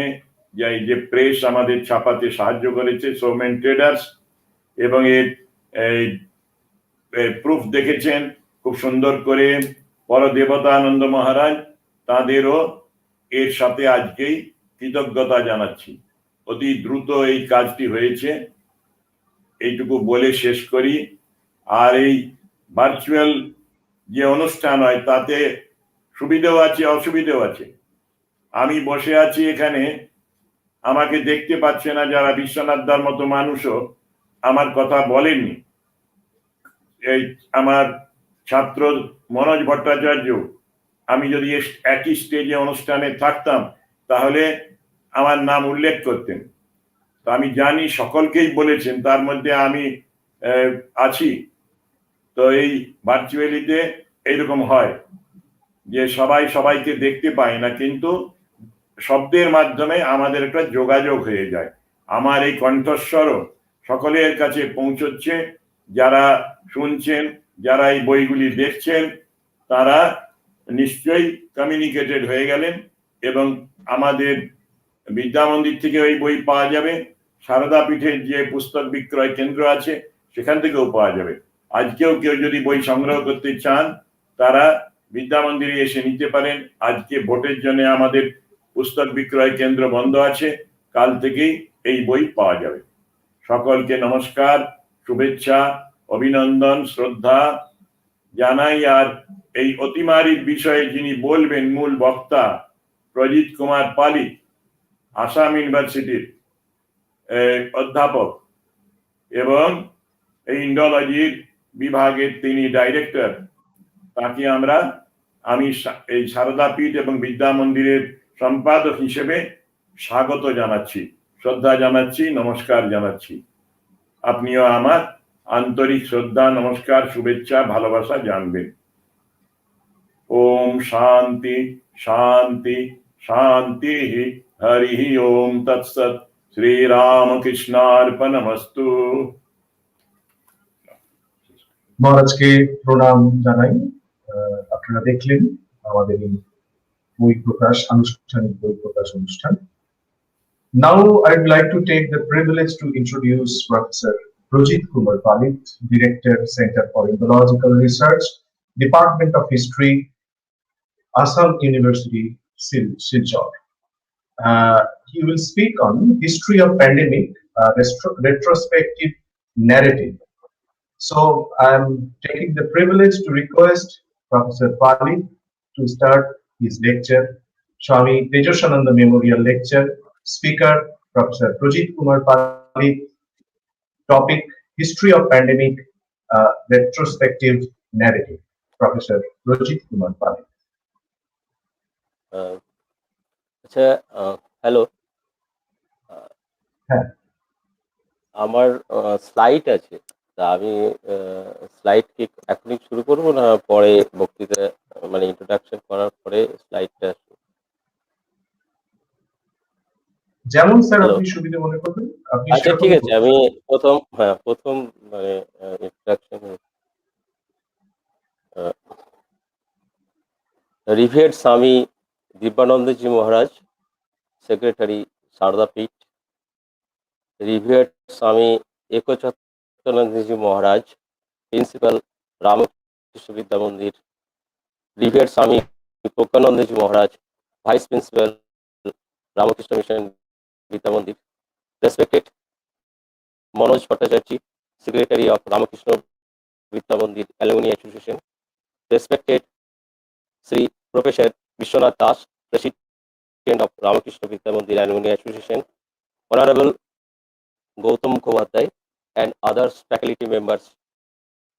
যে প্রেস আমাদের ছাপাতে সাহায্য করেছে, সোমেন ট্রেডার্স, এবং এর প্রুফ দেখেছেন খুব সুন্দর করে পরদেবতানন্দ মহারাজ, তাদেরও এর সাথে আজকেই কৃতজ্ঞতা জানাচ্ছি। অতি দ্রুত এই কাজটি হয়েছে, এইটুকু বলে শেষ করি। আর এই ভার্চুয়াল যে অনুষ্ঠান হয় তাতে সুবিধাও আছে অসুবিধাও আছে। আমি বসে আছি এখানে, আমাকে দেখতে পাচ্ছে না যারা, বিশ্বনাথ দার মতো মানুষও আমার কথা বলেননি। এই আমার ছাত্র মনোজ ভট্টাচার্য, আমি যদি একই স্টেজে অনুষ্ঠানে থাকতাম তাহলে আমার নাম উল্লেখ করতেন। তো আমি জানি সকলকেই বলেছেন, তার মধ্যে আমি আছি। তো এই ভার্চুয়ালিতে এইরকম হয় যে সবাই সবাইকে দেখতে পায় না, কিন্তু শব্দের মাধ্যমে আমাদের একটা যোগাযোগ হয়ে যায়। আমার এই কণ্ঠস্বরও সকলের কাছে পৌঁছচ্ছে। যারা শুনছেন, যারা এই বইগুলি দেখছেন, তারা নিশ্চয়ই কমিউনিকেটেড হয়ে গেলেন। এবং আমাদের বিদ্যা মন্দির থেকে ওই বই পাওয়া যাবে, সারদা পীঠের যে পুস্তক বিক্রয় কেন্দ্র আছে সেখান থেকেও পাওয়া যাবে। আজকেও কেউ যদি বই সংগ্রহ করতে চান তারা বিদ্যা মন্দিরে এসে নিতে পারেন। আজকে ভোটের জন্য আমাদের পুস্তক বিক্রয় কেন্দ্র বন্ধ আছে, কাল থেকেই এই বই পাওয়া যাবে। সকলকে নমস্কার, শুভেচ্ছা, অভিনন্দন, শ্রদ্ধা জানাই। আর এই অতিমারির বিষয়ে যিনি বলবেন, মূল বক্তা প্রজিত কুমার পালিত, আসাম ইউনিভার্সিটির অধ্যাপক এবং এই ইন্ডোলজির বিভাগের তিনি ডাইরেক্টর, তাকে আমি এই সারদা পীঠ এবং বিদ্যা মন্দিরের সম্পাদক হিসেবে স্বাগত জানাচ্ছি, শ্রদ্ধা জানাচ্ছি, নমস্কার জানাচ্ছি। আপনিও আমার আন্তরিক শ্রদ্ধা, নমস্কার, শুভেচ্ছা, ভালোবাসা জানবেন। ওম শান্তি শান্তি শান্তি। হরি ওম তৎসৎ। শ্রীরামকৃষ্ণার্পণমস্তু। মহারাজকে প্রণাম জানাই। আপনারা দেখলেন আমাদের এই বই প্রকাশ, আনুষ্ঠানিক বই প্রকাশ অনুষ্ঠান। Now I'd like to take the privilege to introduce Professor Projit Kumar Palit, Director, Center for Indological Research, Department of History, Assam University, Silchar. He will speak on history of pandemic, retrospective narrative. So I'm taking the privilege to request Professor Palit to start his lecture. Swami Tejasananda Memorial Lecture. Speaker Professor Projit Kumar Palit. Topic: History of Pandemic, retrospective narrative. Professor Projit Kumar Palit. আচ্ছা, হ্যালো, হ্যাঁ, আমার স্লাইড আছে, তা আমি স্লাইড কি এখনই শুরু করবো না পরে বক্তৃতা, মানে ইন্ট্রোডাকশন করার পরে স্লাইডটা? যেমন স্যার Hello. আপনি সুবিধা মনে করবেন আপনি আচ্ছা, ঠিক আছে, আমি প্রথম মানে ইন্ট্রোডাকশন। রিভেড স্বামী দিব্যানন্দজি মহারাজ, সেক্রেটারি সারদা পীঠ। রিভেড স্বামী একচত্তানন্দজি মহারাজ, প্রিন্সিপাল রামকৃষ্ণ বিদ্যা মন্দির। রিভেড স্বামী প্রজ্ঞানন্দজি মহারাজ, ভাইস প্রিন্সিপাল রামকৃষ্ণ মিশন বিদ্যা মন্দির। Respected Manoj Bhattacharya, Secretary of Ramakrishna Vidya Mandir Alumni Association. Respected Sri Professor Vishwanath Das, President of Ramakrishna Vidya Mandir Alumni Association. Honorable Gautam Mukhopadhyay and other faculty members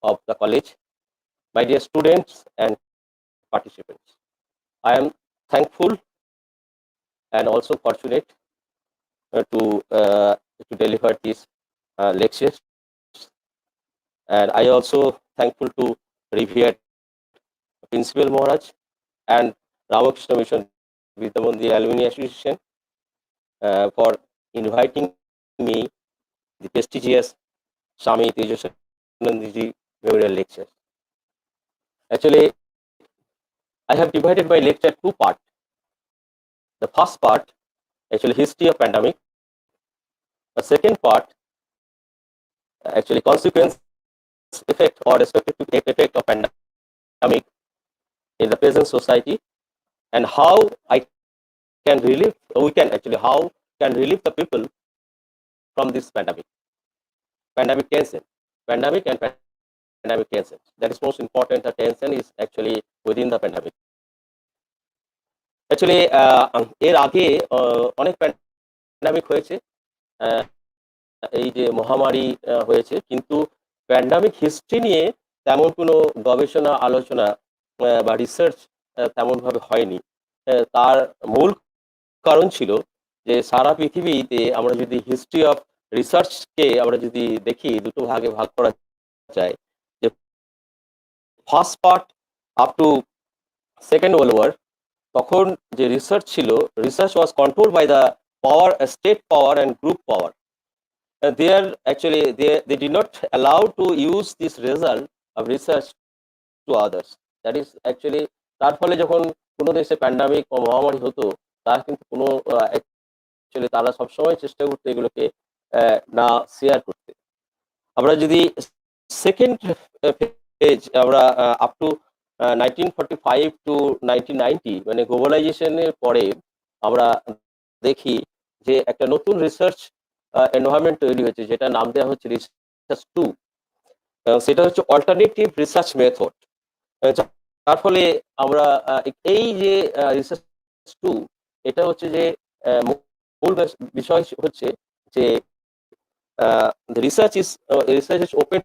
of the college. My dear students and participants, I am thankful and also fortunate to deliver this lectures, and I also thankful to revered Principal Maharaj and Ramakrishna Mission Vidya Mandir Alumni Association for inviting me the prestigious Swami Tejasananda Memorial Lecture. Actually, I have divided my lecture two parts. The first part, actually history of pandemic. The second part, actually consequences effect or retrospective effect of pandemic in the present society, and how how can relieve the people from this pandemic tension, pandemic and pandemic tension. That is most important. The tension is actually within the pandemic. Actually, এর আগে অনেক প্যান্ডামিক হয়েছে, এই যে মহামারী হয়েছে, কিন্তু প্যান্ডামিক হিস্ট্রি নিয়ে তেমন কোনো গবেষণা আলোচনা বা রিসার্চ তেমন ভাবে হয়নি। তার মূল কারণ ছিল যে সারা পৃথিবীতে আমরা যদি হিস্ট্রি অফ রিসার্চকে আমরা যদি দেখি, দুটো ভাগে ভাগ করা যায়। যে first part up to second world war, তখন যে রিসার্চ ছিল, research was control by the power, state power and group power. They are actually they did not allow to use this result of research to others. That is actually, তার ফলে যখন কোনো দেশে প্যান্ডামিক বা মহামারী হতো, তার কিন্তু কোনো actually তারা সবসময় চেষ্টা করতো এগুলোকে না শেয়ার করতে। আমরা যদি সেকেন্ড পেজ আমরা আপ টু 1945 টু 1990 মানে গ্লোবালাইজেশনের পরে আমরা দেখি যে একটা নতুন রিসার্চ এনভায়রনমেন্ট তৈরি হয়েছে, যেটা নাম দেওয়া হচ্ছে রিসার্চ 2। সেটা হচ্ছে অল্টারনেটিভ রিসার্চ মেথড। তার ফলে আমরা এই যে রিসার্চ 2, এটা হচ্ছে যে মূল বিষয় হচ্ছে যে research is open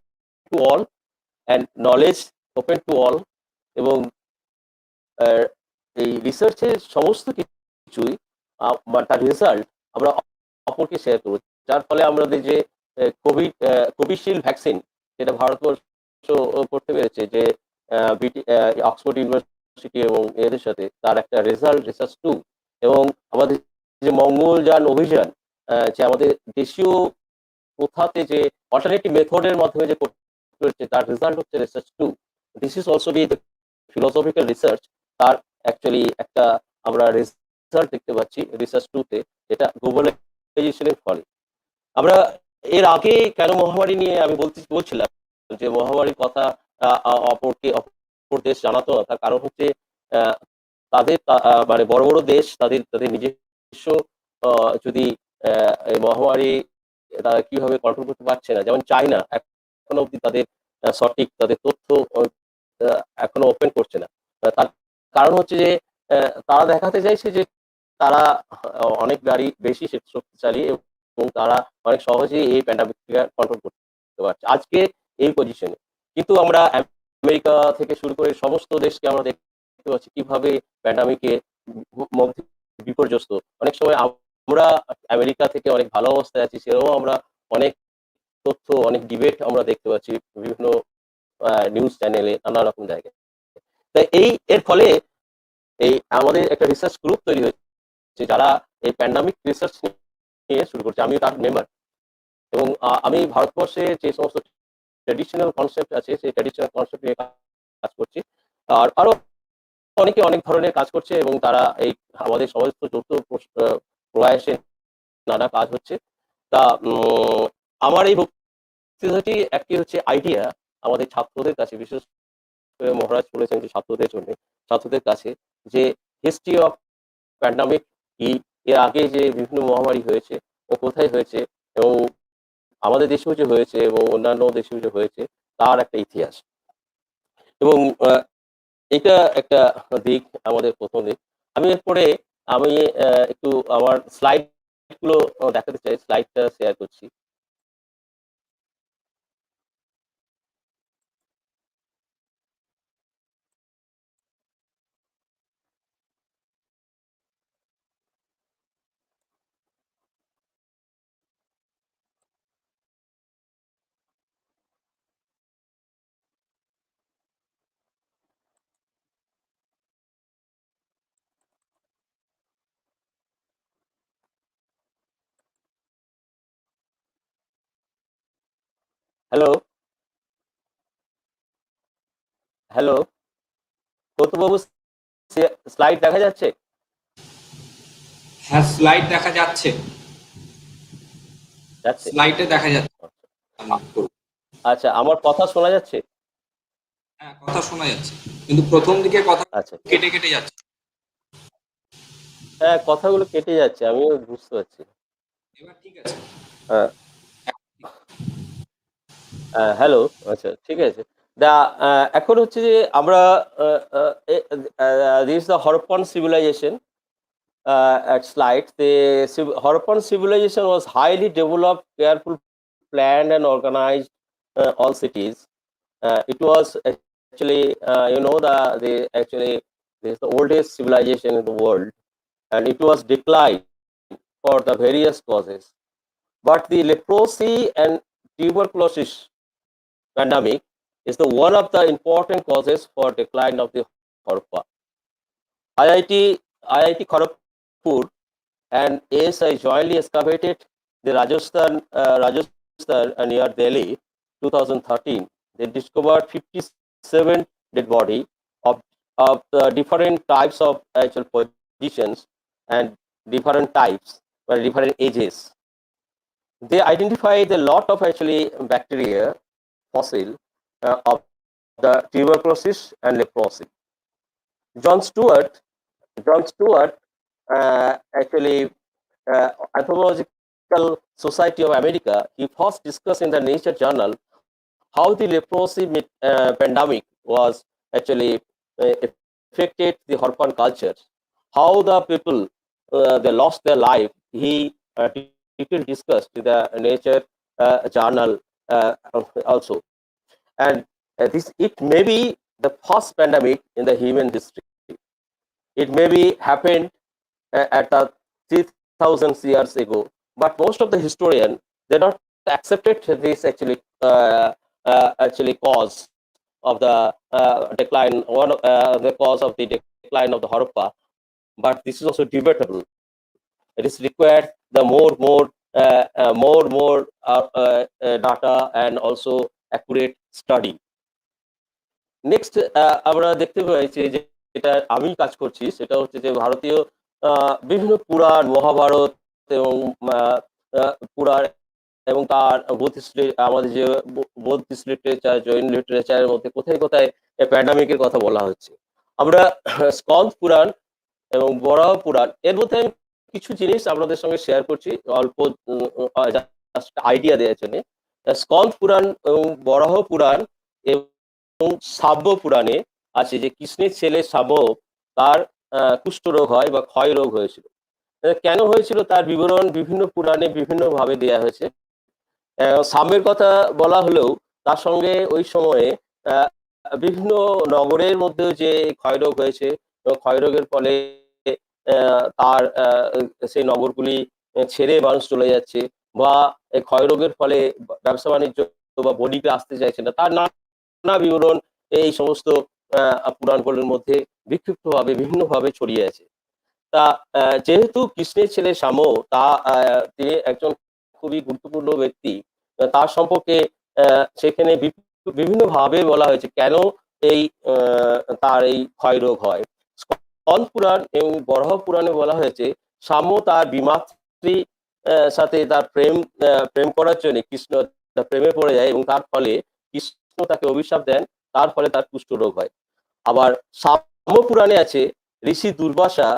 to all and knowledge open to all, এবং এই রিসার্চের সমস্ত কিছুই তার রেজাল্ট আমরা অপরকে শেয়ার করব। যার ফলে আমাদের যে কোভিশিল্ড ভ্যাকসিন, যেটা ভারতবর্ষ করতে পেরেছে, যে অক্সফোর্ড ইউনিভার্সিটি এবং এদের সাথে, তার একটা রেজাল্ট রিসার্চ 2। এবং আমাদের যে মঙ্গলযান অভিযান, যে আমাদের দেশীয় কোথাতে যে অল্টারনেটিভ মেথডের মাধ্যমে যে করছে, তার রেজাল্ট হচ্ছে research 2। This is also be philosophical research. তার অ্যাকচুয়ালি একটা আমরা রেজাল্ট দেখতে পাচ্ছি রিসার্চ 2-তে, যেটা গ্লোবালাইজেশনের ফলে। আমরা এর আগে কেন মহামারী নিয়ে আমি বলছিলাম যে মহামারীর কথা অপর দেশ জানাতো না, তার কারণ হচ্ছে তাদের মানে বড় বড় দেশ তাদের নিজস্ব যদি এই মহামারী তারা কিভাবে কন্ট্রোল করতে পারছে না। যেমন চায়না এখনো অব্দি তাদের সঠিক তাদের তথ্য এখনো ওপেন করছে না। তার কারণ হচ্ছে যে তারা দেখাতে চাইছে যে তারা অনেক বেশি শক্তিশালী এবং তারা অনেক সহজেই এই প্যান্ডামিককে কন্ট্রোল করতে পারছে আজকে এই পজিশনে। কিন্তু আমরা আমেরিকা থেকে শুরু করে সমস্ত দেশকে আমরা দেখতে পাচ্ছি কিভাবে প্যান্ডামিকে মধ্যে বিপর্যস্ত। অনেক সময় আমরা আমেরিকা থেকে অনেক ভালো অবস্থায় আছি, সেরকম আমরা অনেক তথ্য, অনেক ডিবেট আমরা দেখতে পাচ্ছি বিভিন্ন নিউজ চ্যানেলে, নানা রকম জায়গায়। তাই এর ফলে এই আমাদের একটা রিসার্চ গ্রুপ তৈরি হয়েছে, যারা এই প্যান্ডামিক রিসার্চ নিয়ে শুরু করছে। আমি তার মেম্বার, এবং আমি ভারতবর্ষে যে সমস্ত ট্র্যাডিশনাল কনসেপ্ট আছে, সেই ট্র্যাডিশনাল কনসেপ্ট নিয়ে কাজ করছি। আর আরো অনেকে অনেক ধরনের কাজ করছে, এবং তারা এই আমাদের সমস্ত যৌথ প্রয়াসে নানা কাজ হচ্ছে। তা আমার এই বক্তৃতাটি একটি হচ্ছে আইডিয়া আমাদের ছাত্রদের কাছে, বিশেষ করে মহারাজ বলেছেন যে ছাত্রদের কাছে, যে হিস্ট্রি অফ প্যান্ডামিক কি, এর আগে যে বিভিন্ন মহামারী হয়েছে ও কোথায় হয়েছে, এবং আমাদের দেশেও যে হয়েছে এবং অন্যান্য দেশেও যে হয়েছে, তার একটা ইতিহাস। এবং এটা একটা দিক, আমাদের প্রথম দিক। আমি এরপরে একটু আমার স্লাইড গুলো দেখাতে চাই, স্লাইডটা শেয়ার করছি। হ্যালো হ্যালো কৌতুকবাবু, স্লাইড দেখা যাচ্ছে? হ্যাঁ, স্লাইড দেখা যাচ্ছে, যাচ্ছে? স্লাইডে দেখা যাচ্ছে। আচ্ছা, আমার কথা শোনা যাচ্ছে? হ্যাঁ, কথা শোনা যাচ্ছে, কিন্তু প্রথম দিকে কথা আচ্ছা, কেটে কেটে যাচ্ছে। হ্যাঁ, কথাগুলো কেটে যাচ্ছে, আমিও বুঝতে পারছি। এবার ঠিক আছে। হ্যাঁ, হ্যালো, আচ্ছা ঠিক আছে। দা এখন হচ্ছে যে আমরা this the Harappan civilisation at slide. The Harappan civilization was highly developed, careful, planned, and organized all cities. It was actually, the actually this is the oldest civilization in the world, and it was declined for the various causes. But the leprosy and tuberculosis pandemic is the one of the important causes for decline of the Harappa. IIT Kharagpur and ASI jointly excavated the Rajasthan near Delhi 2013. They discovered 57 dead body of different types of actual positions and different types, different ages. They identified a lot of actually bacteria fossil of the tuberculosis and leprosy. John Stewart actually Anthropological Society of America, he first discussed in the Nature Journal how the leprosy pandemic was actually affected the Harappan culture, how the people they lost their life. He detailed discussed in the Nature Journal also, and this it may be the first pandemic in the human history. It may be happened at the 3,000 years ago, but most of the historians they not accepted this actually cause of the decline, one the cause of the decline of the Harappa. But this is also debatable. It is required the more data and also accurate study. Next আমরা দেখতে পাচ্ছি যে যেটা আমি কাজ করছি সেটা হচ্ছে যে ভারতীয় বিভিন্ন পুরাণ, মহাভারত এবং পুরাণ এবং তার আমাদের যে বৌদ্ধিস্ট লিটারেচার, জৈন লিটারেচারের মধ্যে কোথায় কোথায় প্যান্ডামিকের কথা বলা হচ্ছে। আমরা স্কন্দ পুরাণ এবং বরাহ পুরাণ এর মধ্যে আমি কিছু জিনিস আপনাদের সঙ্গে শেয়ার করছি অল্প আইডিয়া দেওয়ার জন্য। স্কন্দ পুরাণ এবং বরাহ পুরাণ এবং শাব্য পুরাণে আছে যে কৃষ্ণের ছেলে শাব্য তার কুষ্ঠরোগ হয় বা ক্ষয় রোগ হয়েছিল। কেন হয়েছিল তার বিবরণ বিভিন্ন পুরাণে বিভিন্ন ভাবে দেওয়া হয়েছে। শাম্যের কথা বলা হলেও তার সঙ্গে ওই সময়ে বিভিন্ন নগরের মধ্যে যে ক্ষয়রোগ হয়েছে, ক্ষয়রোগের ফলে তার সেই নগরগুলি ছেড়ে মানুষ চলে যাচ্ছে, বা ক্ষয়রোগের ফলে ব্যবসা বাণিজ্য বা বণিকে আসতে চাইছে না, তার নানা বিবরণ এই সমস্ত পুরাণগুলোর মধ্যে বিক্ষিপ্তভাবে বিভিন্নভাবে ছড়িয়ে আছে। তা যেহেতু কৃষ্ণের ছেলে শাম্য তা তিনি একজন খুবই গুরুত্বপূর্ণ ব্যক্তি, তার সম্পর্কে সেখানে বিভিন্নভাবে বলা হয়েছে কেন এই তার এই ক্ষয়রোগ হয়। স্কন্দ পুরাণ এবং বরাহ পুরাণে বলা হয়েছে শাম্য তার বিমাতৃ সাথে তার প্রেম করার জন্য কৃষ্ণ তার প্রেমে পড়ে যায় এবং তার ফলে কৃষ্ণ তাকে অভিশাপ দেন, তার ফলে তার কুষ্ঠরোগ হয়। আবার শাম্য পুরাণে আছে ঋষি দুর্বাসা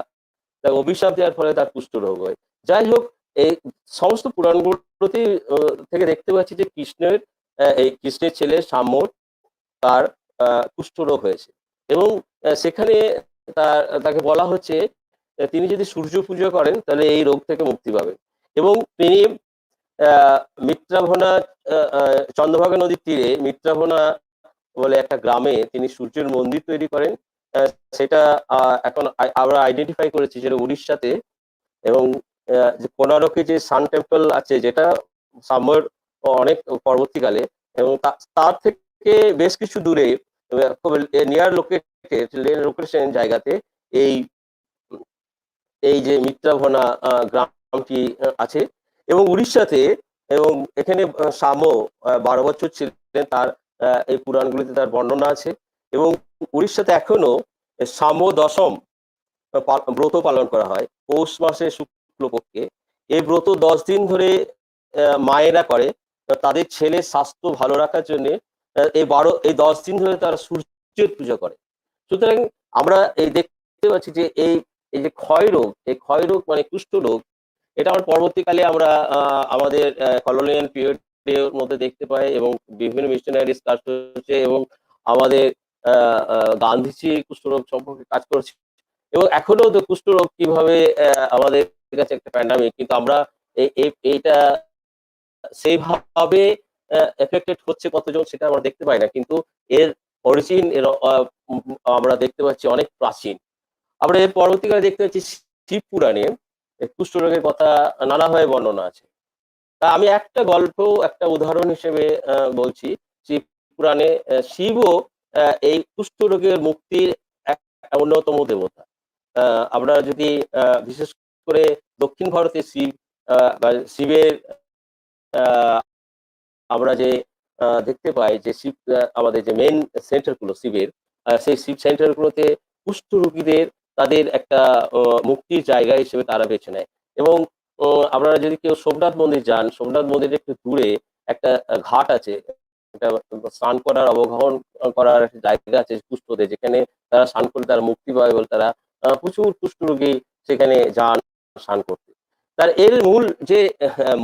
তার অভিশাপ দেওয়ার ফলে তার কুষ্ঠরোগ হয়। যাই হোক, এই সমস্ত পুরাণগুলোতে থেকে দেখতে পাচ্ছি যে এই কৃষ্ণের ছেলে শাম্য তার কুষ্ঠরোগ হয়েছে এবং সেখানে তাকে বলা হচ্ছে তিনি যদি সূর্য পুজো করেন তাহলে এই রোগ থেকে মুক্তি পাবেন। এবং তিনি মিত্রাভনা চন্দ্রভাগা নদীর তীরে মিত্রাভনা বলে একটা গ্রামে তিনি সূর্যের মন্দির তৈরি করেন। সেটা এখন আমরা আইডেন্টিফাই করেছি যেটা উড়িষ্যাতে, এবং যে কোনারকে যে সান টেম্পল আছে যেটা সাম্যর অনেক পরবর্তীকালে, এবং তার থেকে বেশ কিছু দূরে খুব নিয়ার লোকেশন জায়গাতে এই যে মিত্রাভনা গ্রামটি আছে। এবং উড়িষ্যাতে এবং এখানে শাম্য 12 বছর ছিলেন, তার এই পুরাণগুলিতে তার বর্ণনা আছে। এবং উড়িষ্যাতে এখনো শাম্য দশম ব্রত পালন করা হয় পৌষ মাসে শুক্লপক্ষে। এই ব্রত 10 দিন ধরে মায়েরা করে তাদের ছেলের স্বাস্থ্য ভালো রাখার জন্য এই 10 দিন ধরে তারা সূর্যের পূজা করে। সুতরাং আমরা এই দেখতে পাচ্ছি যে এই যে ক্ষয়রোগ, এই ক্ষয়রোগ মানে কুষ্ঠরোগ, এটা আমরা পরবর্তীকালে আমরা আমাদের কলোনিয়াল পিরিয়ডের মধ্যে দেখতে পাই এবং বিভিন্ন মিশনারিজ কাজ করেছে এবং আমাদের গান্ধীজি কুষ্ঠরোগ সম্পর্কে কাজ করেছে এবং এখনো তো কুষ্ঠরোগ কিভাবে আমাদের কাছে একটা প্যান্ডামিক, কিন্তু আমরা এইটা সেইভাবে এফেক্টেড হচ্ছে কতজন সেটা আমরা দেখতে পাই না, কিন্তু এর অরিজিন আমরা দেখতে পাচ্ছি অনেক প্রাচীন। আমরা এর পরবর্তীকালে দেখতে পাচ্ছি শিব পুরাণে কুষ্ঠরোগের কথা নানাভাবে বর্ণনা আছে। তা আমি একটা গল্প, একটা উদাহরণ হিসেবে বলছি। শিব পুরাণে শিবও এই কুষ্ঠরোগের মুক্তির এক অন্যতম দেবতা। আমরা যদি বিশেষ করে দক্ষিণ ভারতে শিব বা শিবের আমরা যে দেখতে পাই যে শিব আমাদের যে মেইন সেন্টারগুলো শিবের, সেই শিব সেন্টারগুলোতে কুষ্ঠ রোগীদের তাদের একটা মুক্তির জায়গা হিসেবে তারা বেছে নেয়। এবং আপনারা যদি কেউ সোমনাথ মন্দির যান, সোমনাথ মন্দিরের একটু দূরে একটা ঘাট আছে, একটা স্নান করার অবগাহন করার একটা জায়গা আছে কুষ্ঠদের, যেখানে তারা স্নান করলে তারা মুক্তি পায় বলে তারা প্রচুর কুষ্ঠ রোগী সেখানে যান স্নান করতে। তার এর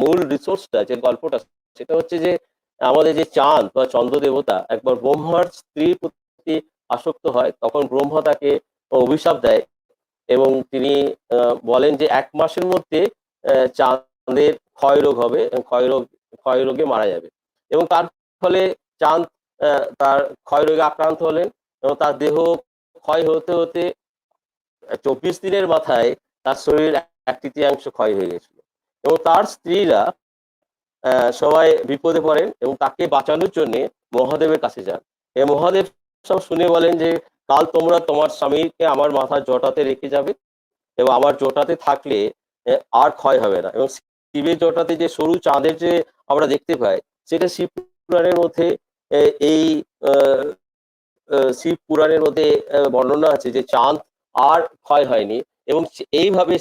মূল রিসোর্সটা, যে গল্পটা, সেটা হচ্ছে যে আমাদের যে চাঁদ বা চন্দ্র দেবতা একবার ব্রহ্মার স্ত্রীর প্রতি আসক্ত হয়, তখন ব্রহ্মা তাকে অভিশাপ দেয় এবং তিনি বলেন যে 1 মাসের মধ্যে চাঁদের ক্ষয়রোগ হবে এবং ক্ষয়রোগে মারা যাবে। এবং তার ফলে চাঁদ তার ক্ষয়রোগে আক্রান্ত হলেন এবং তার দেহ ক্ষয় হতে হতে 24 দিনের মাথায় তার শরীর 1/3 ক্ষয় হয়ে গেছিল এবং তার স্ত্রীরা সবাই বিপদে পড়েন এবং তাকে বাঁচানোর জন্য মহাদেবের কাছে যান। এই মহাদেব সব শুনে বলেন যে কাল তোমরা তোমার স্বামীকে আমার মাথার জটাতে রেখে যাবে এবং আমার জটাতে থাকলে আর ক্ষয় হবে না। এবং শিবের জটাতে যে সরু চাঁদের যে আমরা দেখতে পাই, সেটা শিব পুরাণের মধ্যে এই শিব পুরাণের মধ্যে বর্ণনা আছে যে চাঁদ আর ক্ষয় হয়নি এবং এইভাবে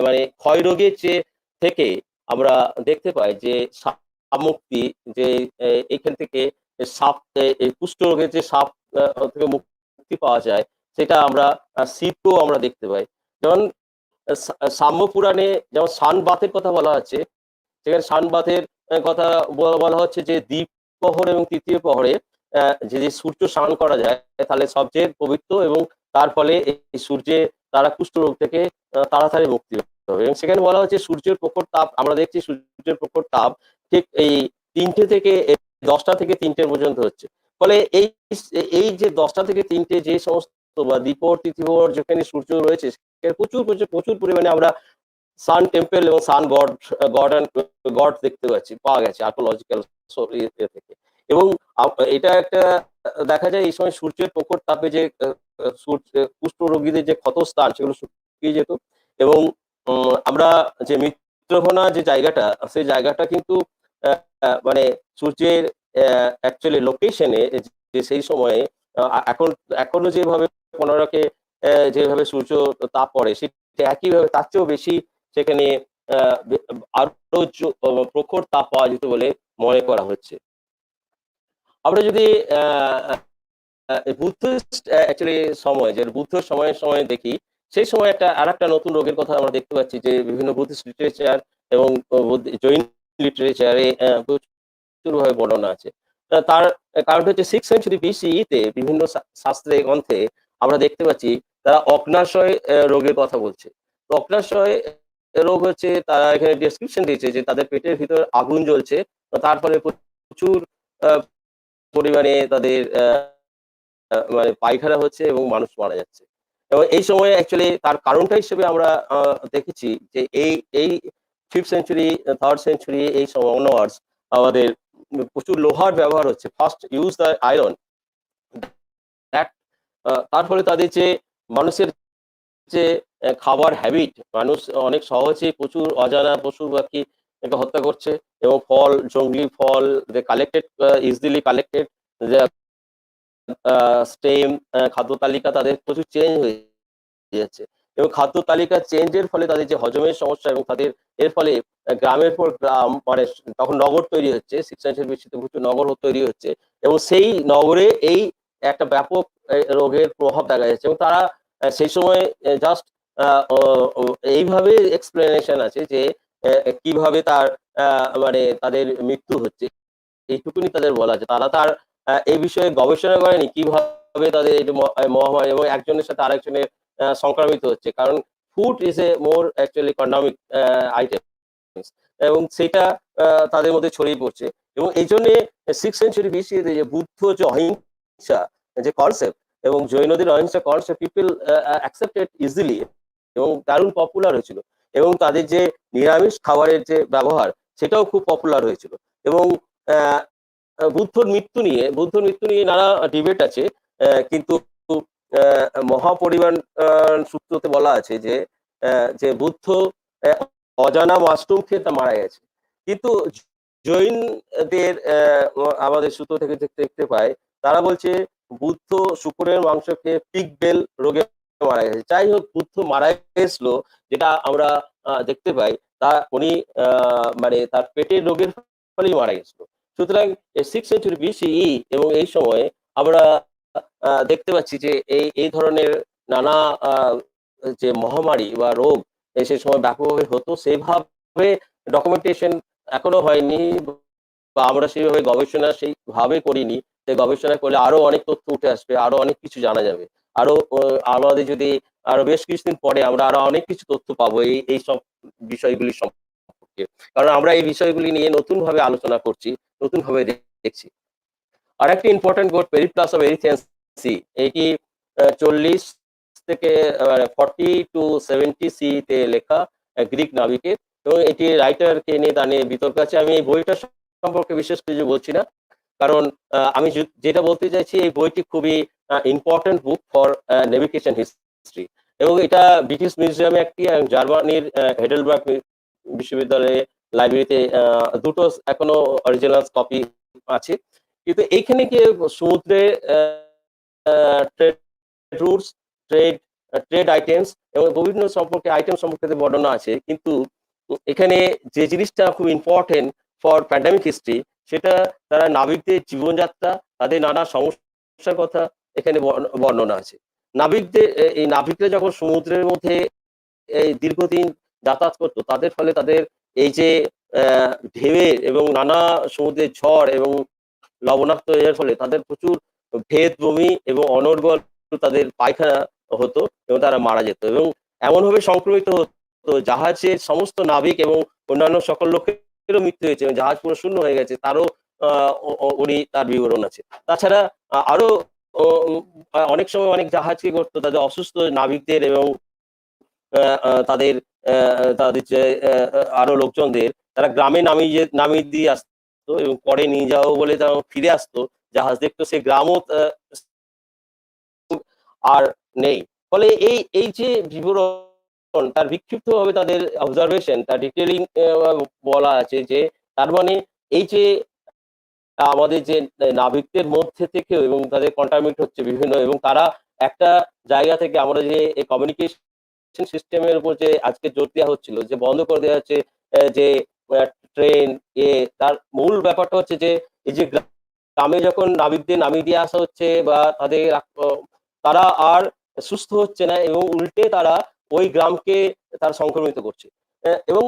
মানে ক্ষয় রোগের যে থেকে আমরা দেখতে পাই যে মুক্তি, যে এখান থেকে সাপ, এই কুষ্ঠ রোগের যে সাপ থেকে মুক্তি পাওয়া যায়, সেটা আমরা শিবকেও আমরা দেখতে পাই। যেমন সাম্য পুরাণে যেমন শানবাতের কথা বলা আছে, সেখানে শানবাতের কথা বলা হচ্ছে যে দ্বীপ প্রহর এবং তৃতীয় প্রহরে যদি সূর্য স্নান করা যায় তাহলে সবচেয়ে পবিত্র এবং তার ফলে এই সূর্যে তারা কুষ্ঠ রোগ থেকে তাড়াতাড়ি মুক্তি হবে। এবং সেখানে বলা হচ্ছে সূর্যের প্রখর তাপ, আমরা দেখছি সূর্যের প্রখর তাপ ঠিক এই 3টে থেকে 10টা থেকে 3টে পর্যন্ত হচ্ছে। ফলে এই যে 10টা থেকে 3টে যে সমস্ত বা দ্বিপ্রহর তৃতীয়প্রহর যেখানে সূর্য রয়েছে, প্রচুর পরিমাণে আমরা সান টেম্পল এবং সান গড দেখতে পাচ্ছি, পাওয়া গেছে আর্কোলজিক্যাল থেকে। এবং এটা একটা দেখা যায় এই সময় সূর্যের প্রখর তাপে যে কুষ্ঠ রোগীদের যে ক্ষতস্থান সেগুলো শুকিয়ে যেত এবং আমরা যে মিত্রভনা যে জায়গাটা, সেই জায়গাটা কিন্তু মানে সূর্যের অ্যাকচুয়ালি লোকেশনে যে সেই সময়ে এখনো যেভাবে 15কে যেভাবে সূর্য তাপ পড়ে, সেটা একইভাবে তার চেয়েও বেশি সেখানে আরো প্রখর তাপ পাওয়া যেত বলে মনে করা হচ্ছে। আমরা যদি বুদ্ধিস্ট অ্যাকচুয়ালি সময়, যে বুদ্ধ সময় দেখি, সেই সময় আরেকটা নতুন রোগের কথা আমরা দেখতে পাচ্ছি যে বিভিন্ন বুদ্ধিস্ট লিটারেচার এবং জৈন লিটারেচারে প্রচুরভাবে বর্ণনা আছে। তার কারণ হচ্ছে 6th সেঞ্চুরি BCE-তে বিভিন্ন শাস্ত্রে গ্রন্থে আমরা দেখতে পাচ্ছি তারা অগ্নাশয় রোগের কথা বলছে। অগ্নাশয় রোগ হচ্ছে, তারা এখানে ডেসক্রিপশন দিয়েছে যে তাদের পেটের ভিতর আগুন জ্বলছে, তার ফলে প্রচুর পরিমাণে তাদের মানে পায়খানা হচ্ছে এবং মানুষ মারা যাচ্ছে। এবং এই সময়ে অ্যাকচুয়ালি তার কারণটা হিসেবে আমরা দেখেছি যে এই 5th সেঞ্চুরি 3rd সেঞ্চুরি এই সময় অনওয়ার্ডস আমাদের প্রচুর লোহার ব্যবহার হচ্ছে। ফার্স্ট ইউজ দ্য আয়রন, তার ফলে তাদের যে মানুষের যে খাবার হ্যাবিট, মানুষ অনেক সহজেই প্রচুর অজানা পশু পাখি হত্যা করছে এবং ফল, জঙ্গলি ফল কালেক্টেড, ইজিলি কালেক্টেড স্টেম, খাদ্য তালিকা তাদের প্রচুর চেঞ্জ হয়ে যাচ্ছে এবং খাদ্য তালিকা চেঞ্জের ফলে তাদের যে হজমের সমস্যা এবং তাদের এর ফলে গ্রামের পর গ্রাম, মানে তখন নগর তৈরি হচ্ছে, 6th সেঞ্চুরি BC-তে প্রচুর নগর তৈরি হচ্ছে, এবং সেই নগরে এই একটা ব্যাপক রোগের প্রভাব দেখা যাচ্ছে। এবং তারা সেই সময় জাস্ট এইভাবে এক্সপ্লেনেশন আছে যে কিভাবে তার মানে তাদের মৃত্যু হচ্ছে, এইটুকুনি তাদের বলা আছে। তারা তার এই বিষয়ে গবেষণা করেনি কিভাবে তাদের এই মহামারী এবং একজনের সাথে আরেকজনের সংক্রামিত হচ্ছে, কারণ food is a more actually কন্ডামিক আইটেম, এবং সেটা তাদের মধ্যে ছড়িয়ে পড়ছে। এবং এই জন্য 6th সেঞ্চুরি BC-তে যে বুদ্ধ যে অহিংসা যে কনসেপ্ট এবং জৈনদের অহিংসা কনসেপ্ট পিপল অ্যাকসেপ্টেড ইজিলি এবং দারুণ পপুলার হয়েছিল, এবং তাদের যে নিরামিষ খাবারের যে ব্যবহার সেটাও খুব পপুলার হয়েছিল। এবং বুদ্ধর মৃত্যু নিয়ে নানা ডিবেট আছে, কিন্তু মহাপরিমাণ সূত্রতে বলা আছে যে বুদ্ধ অজানা মাশরুম খেয়ে তা মারা গেছে। কিন্তু জৈনদের আমাদের সূত্র থেকে দেখতে পাই, তারা বলছে বুদ্ধ শুকরের মাংস খেয়ে পিগ বেল রোগে মারা গেছে। যাই হোক, বুদ্ধ মারা গেছিল যেটা আমরা দেখতে পাই, তা উনি মানে তার পেটের রোগের ফলেই মারা গেছিল। সুতরাং 6th সেঞ্চুরি BCE এবং এই সময়ে আমরা দেখতে পাচ্ছি যে এই ধরনের নানা যে মহামারী বা রোগ সেই সময় ব্যাপকভাবে হতো, সেইভাবে ডকুমেন্টেশন এখনো হয়নি, বা আমরা সেইভাবে গবেষণা সেইভাবে করিনি। সেই গবেষণা করলে আরো অনেক তথ্য উঠে আসবে, আরো অনেক কিছু জানা যাবে, আরো আমাদের যদি আরো বেশ কিছুদিন পরে আমরা আরো অনেক কিছু তথ্য পাবো এই সব বিষয়গুলি সম্পর্কে, কারণ আমরা এই বিষয়গুলি নিয়ে নতুন ভাবে আলোচনা করছি, নতুন ভাবে দেখছি। আর একটা ইম্পর্টেন্ট কোড, পেরিপ্লাস অফ এরিথেন্সি, এটি 40 থেকে 40 to 70 CE-তে লেখা গ্রিক নাবিকের, এবং এটি রাইটারকে নিয়ে তা নিয়ে বিতর্ক আছে। আমি এই বইটা সম্পর্কে বিশেষ কিছু বলছি না, কারণ আমি যেটা বলতে চাইছি, এই বইটি খুবই important book for navigation history, এবং এটা ব্রিটিশ মিউজিয়ামে একটি, জার্মানির হেডেলবার্গ বিশ্ববিদ্যালয়ে লাইব্রেরিতে দুটো এখনো অরিজিনাল কপি আছে। কিন্তু এইখানে কি সমুদ্রে ট্রেড রুটস, ট্রেড আইটেমস এবং বিভিন্ন আইটেম সম্পর্কে বর্ণনা আছে, কিন্তু এখানে যে জিনিসটা খুব ইম্পর্টেন্ট ফর প্যান্ডামিক হিস্ট্রি, সেটা তারা নাবিকদের জীবনযাত্রা, তাদের নানা সমস্যার কথা এখানে বর্ণনা আছে। এই নাবিকরা যখন সমুদ্রের মধ্যে এই দীর্ঘদিন যাতায়াত করতো, তাদের ফলে তাদের এই যে ঢেউয়ের এবং নানা সমুদ্রের ঝড় এবং লবণাক্ত এর ফলে তাদের প্রচুর ভেদ, বমি এবং অনর্গল তাদের পায়খানা হতো, এবং তারা মারা যেত, এবং এমনভাবে সংক্রমিত হতো জাহাজের সমস্ত নাবিক এবং অন্যান্য সকল লোকেরও মৃত্যু হয়েছে, এবং জাহাজ পুরো শূন্য হয়ে গেছে, তারও উনি তার বিবরণ আছে। তাছাড়া আরো অনেক সময় অনেক জাহাজ কি করতো, তাদের অসুস্থ নাবিকদের এবং তাদের তাদের যে আরো লোকজনদের তারা গ্রামে নামিয়ে দিয়ে আসতো, এবং পরে নিয়ে যাও বলে তারা ফিরে আসতো, জাহাজ দেখতো সে গ্রামও আর নেই। ফলে এই যে বিবরণ, তার বিক্ষিপ্ত ভাবে তাদের অবজারভেশন, তার ডিটেলিং বলা আছে, যে তার মানে এই যে আমাদের যে নাবিকদের মধ্যে থেকেও এবং তাদের কন্টামিনেট হচ্ছে বিভিন্ন, এবং তারা একটা জায়গা থেকে, আমরা যে এই কমিউনিকেশন সিস্টেমের উপর যে আজকে জোর দেওয়া হচ্ছিল, যে বন্ধ করে দেওয়া হচ্ছে যে ট্রেন, তার মূল ব্যাপারটা হচ্ছে যে এই যে গ্রামে যখন নাবিকদের নামিয়ে দিয়ে আসা হচ্ছে, বা তারা আর সুস্থ হচ্ছে না, এবং উল্টে তারা ওই গ্রামকে তারা সংক্রমিত করছে। এবং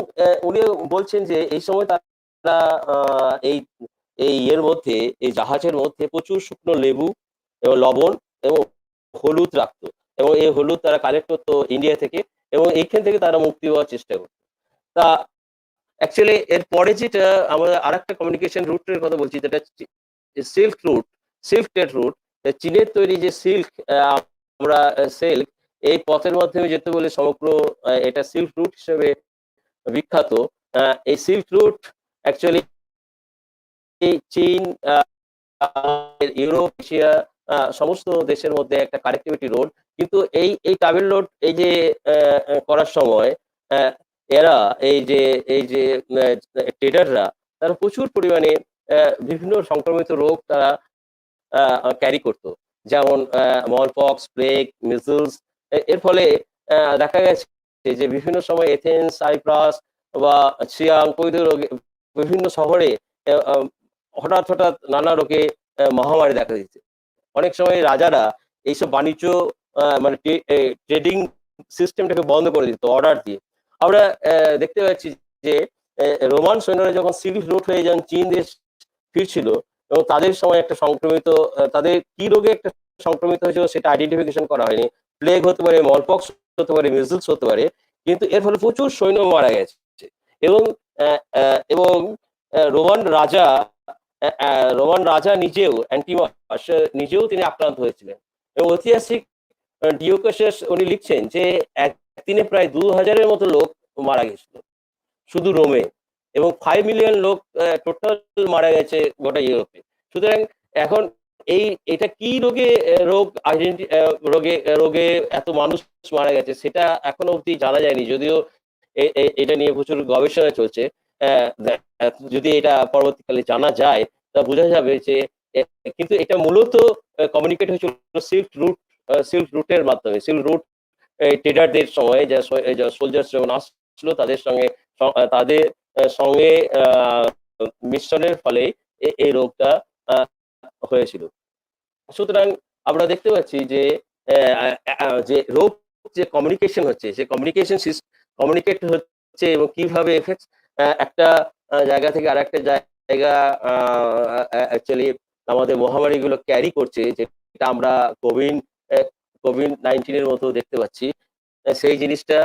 উনি বলছেন যে এই সময় তারা এর মধ্যে, এই জাহাজের মধ্যে প্রচুর শুকনো লেবু এবং লবণ এবং হলুদ রাখতো, এবং এই হলুদ তারা কালেক্ট করতো ইন্ডিয়া থেকে, এবং এইখান থেকে তারা মুক্তি পাওয়ার চেষ্টা করতো। তা অ্যাকচুয়ালি এর পরে যেটা আমরা আরেকটা কমিউনিকেশন রুটের কথা বলছি, যেটা সিল্ক ট্রেড রুট, চীনের তৈরি যে সিল্ক, আমরা সিল্ক এই পথের মাধ্যমে যেতে বলে সমগ্র এটা সিল্ক রুট হিসেবে বিখ্যাত। এই সিল্ক রুট অ্যাকচুয়ালি চীন, ইউরোপ, এশিয়া সমস্ত দেশের মধ্যে একটা কানেক্টিভিটি রোড। কিন্তু এই ট্রাভেল রোড এই যে করার সময় এরা এই যে ট্রেডাররা তারা প্রচুর পরিমাণে বিভিন্ন সংক্রমিত রোগ তারা ক্যারি করতো, যেমন স্মলপক্স, প্লেগ, মিজলস। এর ফলে দেখা গেছে যে বিভিন্ন সময় এথেন্স, সাইপ্রাস, বা সিয়াং কৈদের রোগে বিভিন্ন শহরে হঠাৎ হঠাৎ নানা রোগে মহামারী দেখা দিচ্ছে। অনেক সময় রাজারা এইসব বাণিজ্য মানে ট্রেডিং সিস্টেমটাকে বন্ধ করে দিত অর্ডার দিয়ে। আমরা দেখতে পাচ্ছি যে রোমান সৈন্যরা যখন সিল্ক রুট হয়ে যখন চীন দেশ ফিরছিল এবং তাদের সময় একটা সংক্রমিত তাদের কি রোগে একটা সংক্রমিত হয়েছিল সেটা আইডেন্টিফিকেশন করা হয়নি। প্লেগ হতে পারে, মলপক্স হতে পারে, মিজলস হতে পারে, কিন্তু এর ফলে প্রচুর সৈন্য মারা গেছে এবং এবং রোমান রাজা নিজেও অ্যান্টিমাস নিজেও তিনি আক্রান্ত হয়েছিলেন এবং ঐতিহাসিক ডিওকাসিয়াস উনি লিখছেন যে একদিনে প্রায় 2000-এর মতো লোক মারা গেছিল শুধু রোমে এবং 5 মিলিয়ন লোক টোটাল মারা গেছে গোটা ইউরোপে। সুতরাং এখন এটা কি রোগ রোগে এত মানুষ মারা গেছে সেটা এখনো অবধি জানা যায়নি, যদিও এটা নিয়ে প্রচুর গবেষণা চলছে। যদি এটা পরবর্তীকালে জানা যায় তা বোঝা যাবে যে কিন্তু এটা মূলত কমিউনিকেট হয়েছিল সিল্ক রুটের মাধ্যমে। সিল্ক রুট ট্রেডারদের সময় যা সোলজার্স যখন আসছিল তাদের সঙ্গে মিশ্রণের ফলে এই রোগটা হয়েছিল। সুতরাং আমরা দেখতে পাচ্ছি যে রোগ যে কমিউনিকেশন হচ্ছে, সে কমিউনিকেট হচ্ছে এবং কিভাবে এফেক্টস একটা জায়গা থেকে আর একটা জায়গা অ্যাকচুয়ালি আমাদের মহামারী গুলো ক্যারি করছে, যেটা আমরা কোভিড-19 মতো দেখতে পাচ্ছি। সেই জিনিসটা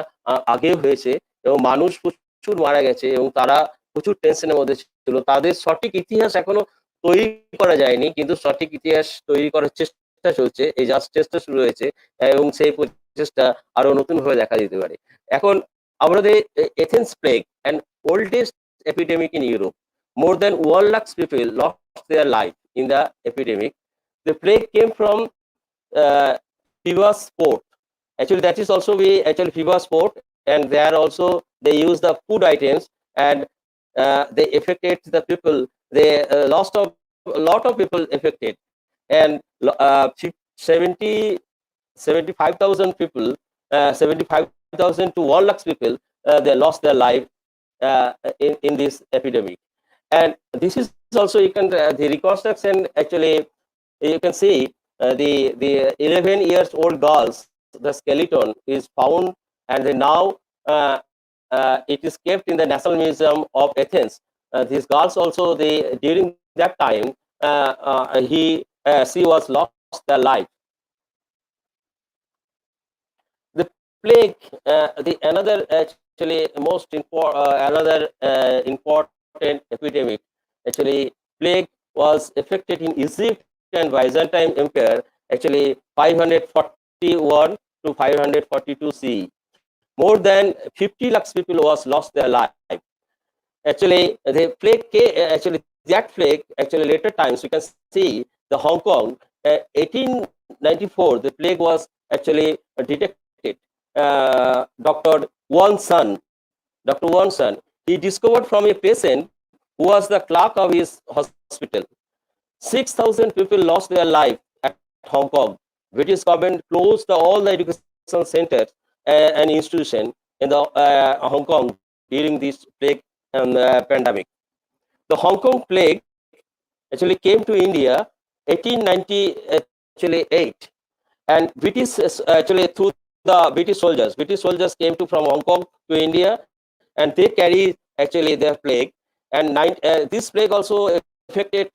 আগেও হয়েছে এবং মানুষ প্রচুর মারা গেছে এবং তারা প্রচুর টেনশনের মধ্যে ছিল। তাদের সঠিক ইতিহাস এখনো তৈরি করা যায়নি, কিন্তু সঠিক ইতিহাস তৈরি করার চেষ্টা চলছে, এই জাস্ট চেষ্টা শুরু হয়েছে এবং সেই প্রচেষ্টা আরো নতুন ভাবে দেখা দিতে পারে। এখন আমাদের Athens plague and oldest epidemic in Europe. More than 1 lakh people lost their life in the epidemic. The plague came from Pivas port. Actually, that is also Pivas port, and there also they use the food items and they affected the people. They lost a lot of people affected, and 75,000 people, 75,000 to 1 lakh people, they lost their life in this epidemic. And this is also the reconstruction. Actually, you can see the 11 years old girls, the skeleton is found, and now it is kept in the National Museum of Athens. These girls also, during that time she was lost their life. The plague, another important epidemic. Actually, plague was affected in Egypt and Byzantine Empire. Actually, 541 to 542 CE. More than 50 lakh people was lost their life. Actually, the plague that plague later times you can see the Hong Kong 1894 the plague was actually detected. Dr. Watson, he discovered from a patient who was the clerk of his hospital. 6,000 people lost their life at Hong Kong. British government closed all the educational centers and institutions in the Hong Kong during this plague pandemic. The Hong Kong plague actually came to India 1898, and British through the British soldiers came from Hong Kong to India, and they carried their plague. And this plague also affected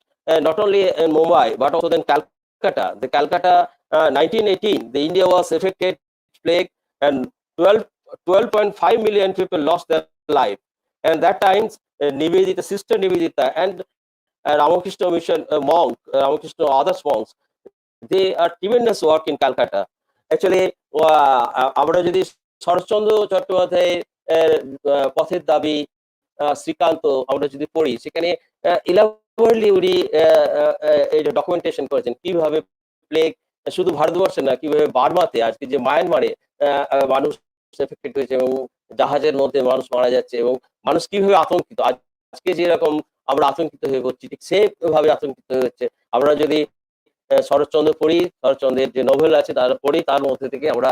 not only in Mumbai but also in Calcutta. The Calcutta 1918, the India was affected plague, and 12.5 million people lost their life. And that time, Sister Nivedita and Ramakrishna mission monk, Ramakrishna others monks, they are tremendous work in Calcutta. Actually, আমরা যদি শরৎচন্দ্র চট্টোপাধ্যায়ের পথের দাবি শ্রীকান্ত আমরা যদি পড়ি, সেখানে ইলাবোরেটলি উনি ডকুমেন্টেশন করেছেন কিভাবে প্লেগ শুধু ভারতবর্ষে না, কিভাবে বার্মাতে, আজকে যে মায়ানমারে মানুষ এফেক্টেড হয়েছে এবং জাহাজের মধ্যে মানুষ মারা যাচ্ছে এবং মানুষ কিভাবে আতঙ্কিত, আজকে যেরকম আমরা আতঙ্কিত হয়ে পড়ছি ঠিক সেভাবে আতঙ্কিত হয়ে হচ্ছে। আমরা যদি শরৎচন্দ্র পড়ি, শরৎচন্দ্রের যে নোভেল আছে তারা পড়ি, তার মধ্যে থেকে আমরা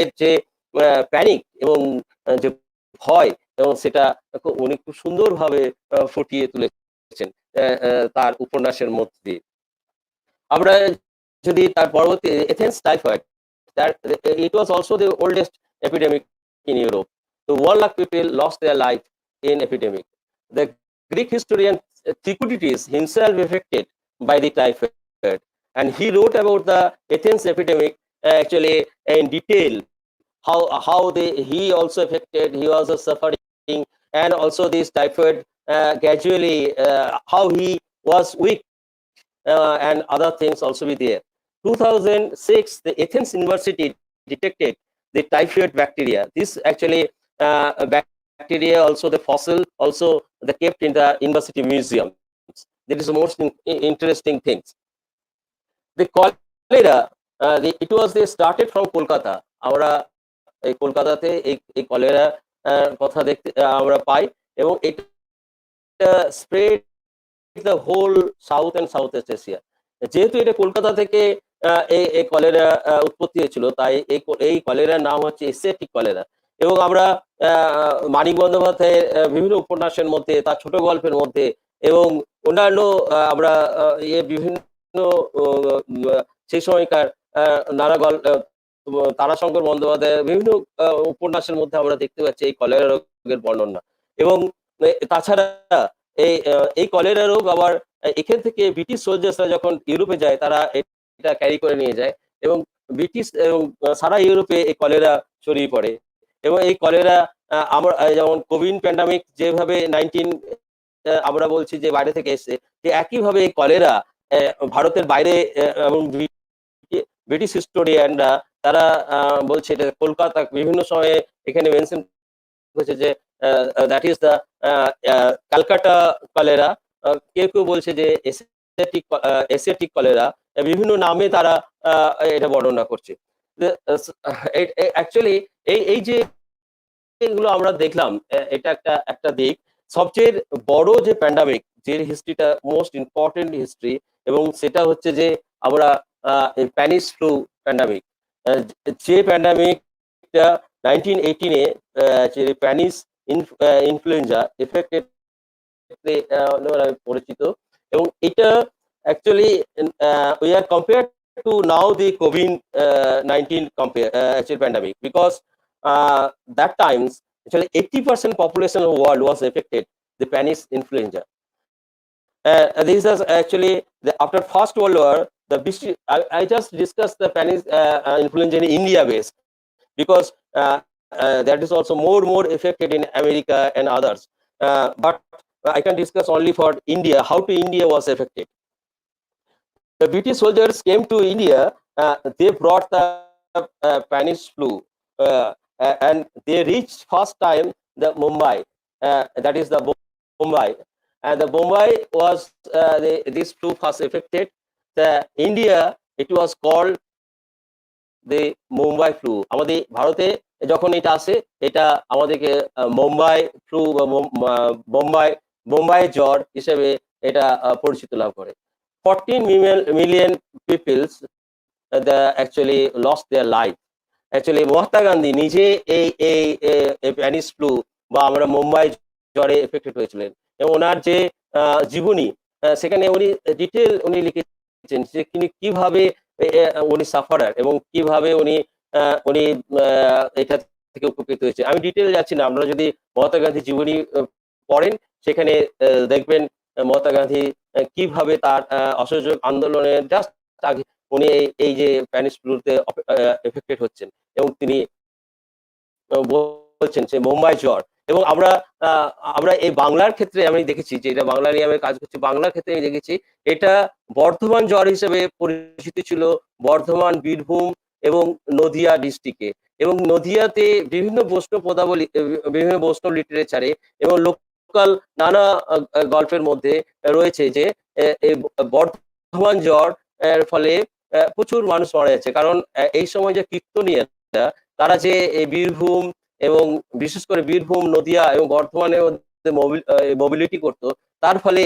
এর যে প্যানিক এবং যে ভয় এবং সেটা উনি খুব সুন্দরভাবে ফুটিয়ে তুলেছেন তার উপন্যাসের মধ্যে দিয়ে। আমরা যদি তার পরবর্তী Athens typhoid, that it was also the oldest epidemic in Europe. So 1 lakh people lost their life in epidemic. The Greek historian Thucydides himself affected by the typhoid, and he wrote about the Athens epidemic actually in detail. How he also affected, he was suffering, and also this typhoid gradually how he was weak and other things also be there. 2006, the Athens University detected the typhoid bacteria. This actually bacteria, also the fossil, also the kept in the university museums. That is the most interesting things. The cholera, it was they started from Kolkata. আমরা এই কলকাতাতে এই কলেরা কথা দেখতে আমরা পাই এবং এটা spread the whole South and Southeast Asia. যেহেতু এটা কলকাতা থেকে এই কলেরা উৎপত্তি হয়েছিল, তাই এই কলেরার নাম হচ্ছে এসিয়াটিক কলেরা। এবং আমরা মানিক বন্দ্যোপাধ্যায়ের বিভিন্ন উপন্যাসের মধ্যে, তার ছোট গল্পের মধ্যে এবং অন্যান্য আমরা বিভিন্ন সেই সময়কার নানা গল্প, তারাশঙ্কর বন্দ্যোপাধ্যায়ের বিভিন্ন উপন্যাসের মধ্যে আমরা দেখতে পাচ্ছি এই কলেরা রোগের বর্ণনা। এবং তাছাড়া এই কলেরা রোগ আবার এখান থেকে ব্রিটিশ সোলজার্সরা যখন ইউরোপে যায়, তারা এটা ক্যারি করে নিয়ে যায় এবং ব্রিটিশ এবং সারা ইউরোপে এই কলেরা ছড়িয়ে পড়ে। এবং এই কলেরা আমরা যেমন কোভিড প্যান্ডামিক যেভাবে 19 আমরা বলছি যে বাইরে থেকে এসছে, যে একইভাবে এই কলেরা ভারতের বাইরে এবং ব্রিটিশ হিস্টোরিয়ানরা তারা বলছে এটা কলকাতা বিভিন্ন সময়ে এখানে মেনশন হচ্ছে যে that is the Calcutta cholera, কেউ কেউ বলছে যে এসিয়াটিক কলেরা, বিভিন্ন নামে তারা এটা বর্ণনা করছে। অ্যাকচুয়ালি এই যে এগুলো আমরা দেখলাম, এটা একটা দিক। সবচেয়ে বড় যে প্যান্ডামিক, যে হিস্ট্রিটা মোস্ট ইম্পর্টেন্ট হিস্ট্রি, এবং সেটা হচ্ছে যে আমরা স্প্যানিশ ফ্লু প্যান্ডামিক, যে প্যান্ডামিকটা 1918-এ যে স্প্যানিশ ইনফ্লুয়েঞ্জা এফেক্টেড পরিচিত। এবং এটা actually we are compare to now the COVID-19 actual pandemic, because that times actually 80% population of the world was affected the Spanish influenza. This is actually after First World War. I just discussed the Spanish influenza in India based, because that is also more affected in America and others. But I can discuss only for India, how to India was affected. The British soldiers came to India, they brought the Spanish flu, and they reached first time the Mumbai, that is the Mumbai, and the Mumbai was this flu first affected. The India, it was called the Mumbai flu. আমাদের ভারতে যখন এটা আসে, এটা আমাদেরকে মুম্বাই ফ্লু বা মুম্বাই জ্বর হিসেবে এটা পরিচিত লাভ করে। 14 million people actually lost their life. Actually Mahatma Gandhi নিজে এই স্প্যানিশ ফ্লু বা আমরা মুম্বাই জ্বরে এফেক্টেড হয়েছিলেন, এবং ওনার যে জীবনী সেখানে উনি ডিটেল উনি লিখেছেন যে কিভাবে উনি সাফারার এবং কিভাবে উনি এটা থেকে উপকৃত হয়েছে। আমি ডিটেল যাচ্ছি না, আপনারা যদি মহাত্মা গান্ধী জীবনী পড়েন সেখানে দেখবেন মহাত্মা গান্ধী কিভাবে তার অসহযোগ আন্দোলনের জাস্ট আগে উনি এই যে স্প্যানিশ ফ্লুতে এফেক্টেড হচ্ছেন এবং তিনি বলছেন যে মুম্বাই জ্বর। এবং আমরা এই বাংলার ক্ষেত্রে আমি দেখেছি যে এটা বাংলা নিয়ে আমি কাজ করছি, বাংলার ক্ষেত্রে আমি দেখেছি এটা বর্ধমান জ্বর হিসেবে পরিচিত ছিল বর্ধমান, বীরভূম এবং নদিয়া ডিস্ট্রিক্টে। এবং নদিয়াতে বিভিন্ন বৈষ্ণব পদাবলী, বিভিন্ন বৈষ্ণব লিটারেচারে এবং লোকাল নানা গল্পের মধ্যে রয়েছে যে এই বর্ধমান জ্বর এর ফলে প্রচুর মানুষ মারা যাচ্ছে। কারণ এই সময় যে কীর্তনীয়রা তারা যে বীরভূম এবং বিশেষ করে বীরভূম, নদিয়া এবং বর্ধমানের মধ্যে মোবিলিটি করতো, তার ফলে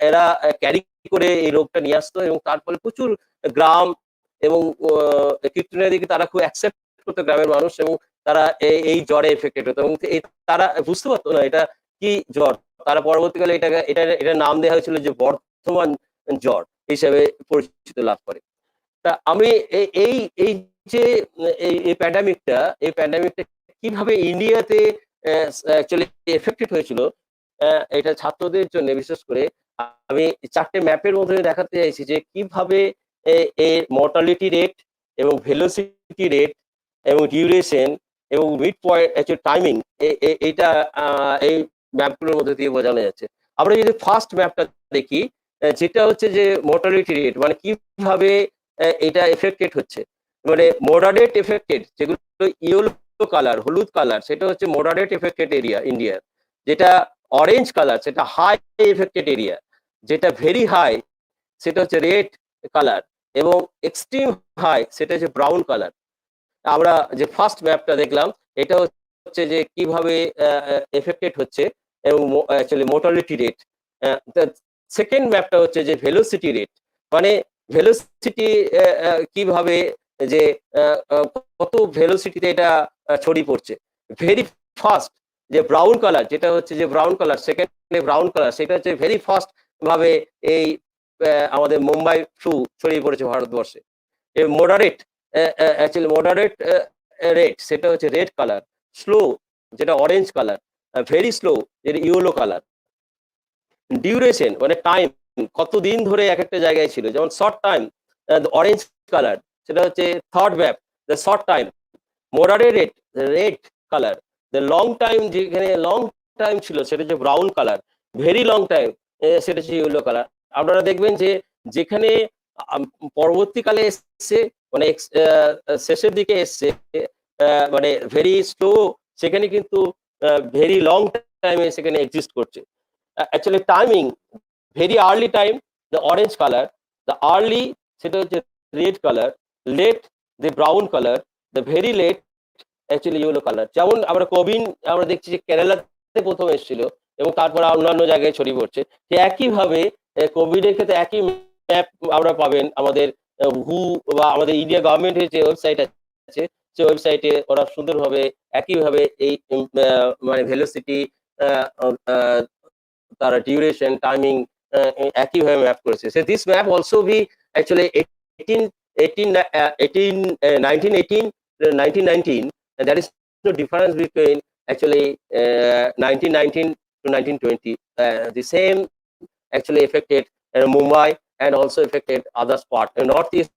এরা ক্যারি করে এই রোগটা নিয়ে আসতো এবং তার ফলে প্রচুর গ্রাম এবং কীর্তনীয়দেরকে তারা খুব অ্যাকসেপ্ট করতো গ্রামের মানুষ, এবং তারা এই জ্বরে এফেক্টেড হতো, এবং তারা বুঝতে পারতো না এটা কি জ্বর। তারা পরবর্তীকালে এটা নাম দেওয়া হয়েছিল যে বর্ধমান জ্বর হিসেবে পরিচিত লাভ করে। তা আমি এই এই যে এই প্যান্ডামিকটা কিভাবে ইন্ডিয়াতে অ্যাকচুয়ালি এফেক্টেড হয়েছিল, এটা ছাত্রদের জন্য বিশেষ করে আমি 4টে ম্যাপের মধ্যে দেখাতে চাইছি যে কিভাবে এর মর্টালিটি রেট এবং ভেলোসিটি রেট এবং ডিউরেশন এবং মিড পয়েন্ট অ্যাকচুয়ালি টাইমিং এইটা এই ম্যাপগুলোর মধ্যে দিয়ে বোঝানো যাচ্ছে। আমরা যদি ফার্স্ট ম্যাপটা দেখি, যেটা হচ্ছে যে মর্টালিটি রেট, মানে কিভাবে এটা এফেক্টেড হচ্ছে, মানে মডারেট এফেক্টেড, যেগুলো ইয়েলো কালার, হলুদ কালার, সেটা হচ্ছে মডারেট এফেক্টেড এরিয়া ইন্ডিয়ার। যেটা অরেঞ্জ কালার সেটা হাই এফেক্টেড এরিয়া, যেটা ভেরি হাই সেটা হচ্ছে রেড কালার, এবং এক্সট্রিম হাই সেটা হচ্ছে ব্রাউন কালার। আমরা যে ফার্স্ট ম্যাপটা দেখলাম এটা হচ্ছে যে কিভাবে এফেক্টেড হচ্ছে এবং অ্যাকচুয়ালি মোর্টালিটি রেট। সেকেন্ড ম্যাপটা হচ্ছে যে ভেলোসিটি রেট, মানে ভেলোসিটি কিভাবে যে কত ভেলোসিটিতে এটা ছড়িয়ে পড়ছে। ভেরি ফাস্ট যে ব্রাউন কালার, যেটা হচ্ছে যে ব্রাউন কালার, সেকেন্ডে ব্রাউন কালার, সেটা হচ্ছে ভেরি ফাস্ট ভাবে এই আমাদের মুম্বাই ফ্লু ছড়িয়ে পড়েছে ভারতবর্ষে। মডারেট অ্যাকচুয়ালি মডারেট রেট সেটা হচ্ছে রেড কালার, স্লো যেটা অরেঞ্জ কালার, ভেরি স্লো যেটা ইয়েলো কালার। ডিউরেশন মানে টাইম, কতদিন ধরে এক একটা জায়গায় ছিল, যেমন শর্ট টাইম অরেঞ্জ কালার, সেটা হচ্ছে third map, the short time. Moderate rate red colour, the long time, যেখানে লং টাইম ছিল সেটা হচ্ছে brown colour, very long time সেটা হচ্ছে ইয়েলো কালার। আপনারা দেখবেন যে যেখানে পরবর্তীকালে এসছে, মানে শেষের দিকে এসছে মানে ভেরি স্লো, সেখানে কিন্তু ভেরি লং টাইমে সেখানে এক্সিস্ট করছে। Actually timing, very early time the orange colour, the early সেটা হচ্ছে red colour, late the brown colour, the very late actually yellow colour. যেমন আমরা কোভিড আমরা দেখছি যে কেরালাতে প্রথম এসেছিল এবং তারপর অন্যান্য জায়গায় ছড়িয়ে পড়ছে। একইভাবে কোভিডের ক্ষেত্রে একই ম্যাপ আমরা পাবেন আমাদের হু বা আমাদের ইন্ডিয়া গভর্নমেন্টের যে ওয়েবসাইট আছে, সেই ওয়েবসাইটে ওরা সুন্দরভাবে একইভাবে এই মানে ভেলোসিটি, তারা ডিউরেশন, টাইমিং একইভাবে ম্যাপ করেছে। So this map also be actually 1918 there is no difference between actually 1919 to 1920. The same actually affected Mumbai and also affected other part. In Northeast,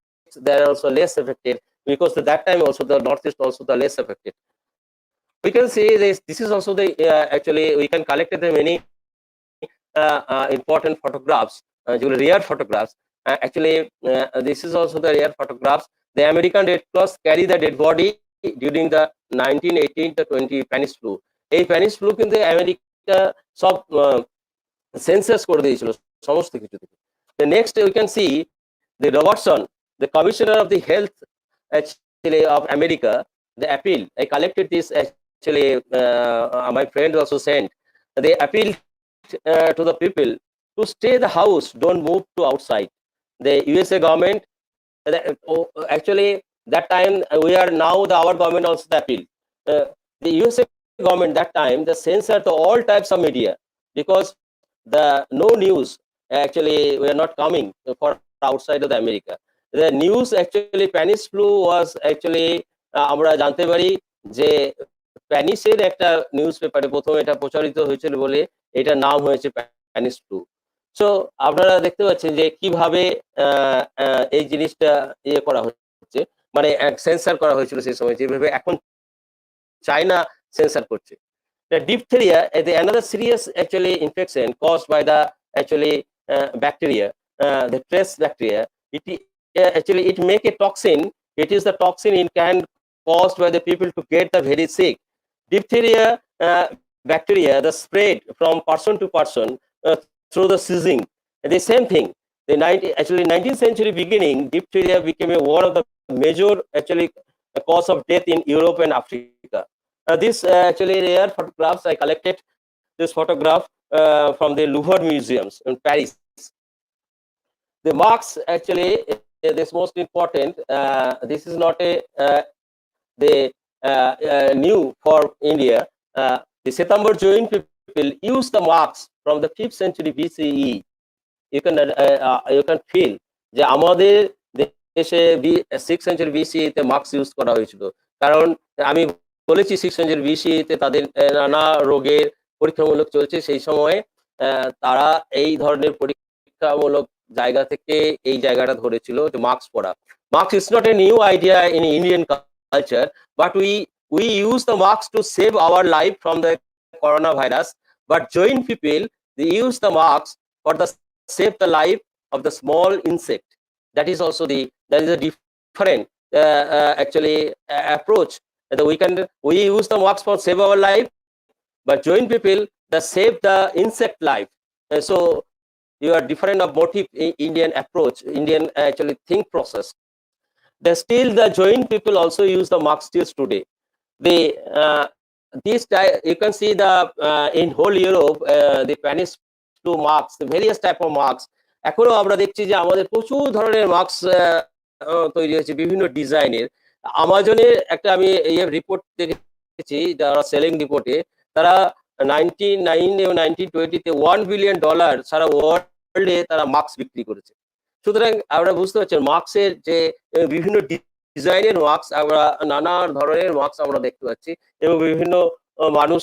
they are also less affected because at that time also the Northeast also the less affected. We can say this is also the actually we can collect the many important photographs, rare photographs. Actually, this is also the rare photographs. The American Red Cross carry the dead body during the 1918-20 Spanish flu. এই Spanish flu কিন্তু আমেরিকা সব সেন্সাস করে দিয়েছিল সমস্ত কিছু থেকে। The next we can see the Robertson, the Commissioner of the Health actually of America, the appeal. I collected this actually. My friend also sent. They appealed to the people to stay the house, don't move to outside. The USA government, actually that time we are now our government also the appeal. The USA government that time the censored all types of media because the no news actually we are not coming for outside of the America. The news actually Spanish flu was actually আমরা জানতে পারি যে স্প্যানিশের একটা নিউজ পেপারে প্রথম এটা প্রচারিত হয়েছিল বলে এটার নাম হয়েছে স্প্যানিশ ফ্লু। সো আপনারা দেখতে পাচ্ছেন যে কিভাবে এই জিনিসটা ইয়ে করা হচ্ছে, মানে সেন্সার করা হয়েছিল সেই সময়, যেভাবে এখন চায়না সেন্সার করছে। The diphtheria is another serious actually infection caused by the actually bacteria, the trace bacteria. It actually it make a toxin. It is the toxin it can caused by the people to get the very sick. Diphtheria bacteria the spread from person to person through the sneezing. The same thing. The 19th century beginning, diphtheria became one of the major actually cause of death in Europe and Africa. This actually rare photographs I collected. This photograph from the Louvre museums in Paris. The marks actually this most important. This is not a they knew for India, the Setambar Jain people used the marks from the 5th century BCE. You can feel যে আমাদের দেশে 6th century BCE তে মার্কস ইউজ করা হয়েছিল, কারণ আমি বলেছি 6th century BCE তে তাদের নানা রোগের পরীক্ষামূলক চলছে, সেই সময়ে তারা এই ধরনের পরীক্ষামূলক জায়গা থেকে এই জায়গাটা ধরেছিল যে মার্কস পড়া। Marks is not a new idea in Indian culture, but we use the marks to save our life from the coronavirus. But Jain people, they use the marks for the save the life of the small insect. That is also that is a different actually approach. That we use the marks for save our life, but Jain people that save the insect life. So you are different of motive in Indian approach, Indian actually think process. The Jain people also use the marks still today. You can see in whole Europe the Spanish to marks, the various type of marks. এখনো আমরা দেখছি যে আমাদের প্রচুর ধরনের মার্কস তৈরি হয়েছে বিভিন্ন ডিজাইনের। আমাজনের একটা আমি এই রিপোর্ট দেখেছি, যারা সেলিং রিপোর্টে তারা 1999 এবং 1920-তে $1 বিলিয়ন সারা ওয়ার্ল্ডে তারা মার্কস বিক্রি করেছে। সুতরাং আমরা বুঝতে পারছি মার্কসের যে বিভিন্ন ডিজাইনের মার্কস, আমরা নানা ধরনের মার্কস আমরা দেখতে পাচ্ছি, এবং বিভিন্ন মানুষ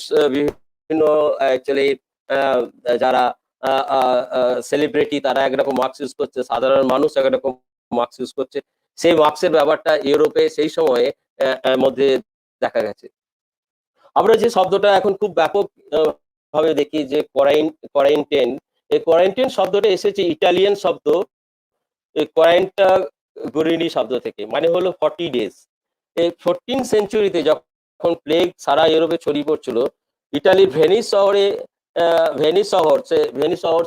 বিভিন্ন অ্যাকচুয়ালি যারা সেলিব্রিটি তারা একরকম মার্কস ইউজ করছে, সাধারণ মানুষ একরকম মার্কস ইউজ করছে। সেই মার্কসের ব্যাপারটা ইউরোপে সেই সময়ে মধ্যে দেখা গেছে। আমরা যে শব্দটা এখন খুব ব্যাপক ভাবে দেখি যে কোয়ারেন্টাইন, এই কোয়ারেন্টাইন শব্দটা এসেছে ইটালিয়ান শব্দ কোয়ারেন্টা গুরিনি শব্দ থেকে, মানে হলো 40 ডেজ। এই 14th সেঞ্চুরিতে যখন প্লেগ সারা ইউরোপে ছড়িয়ে পড়ছিল, ইটালির ভেনিস শহর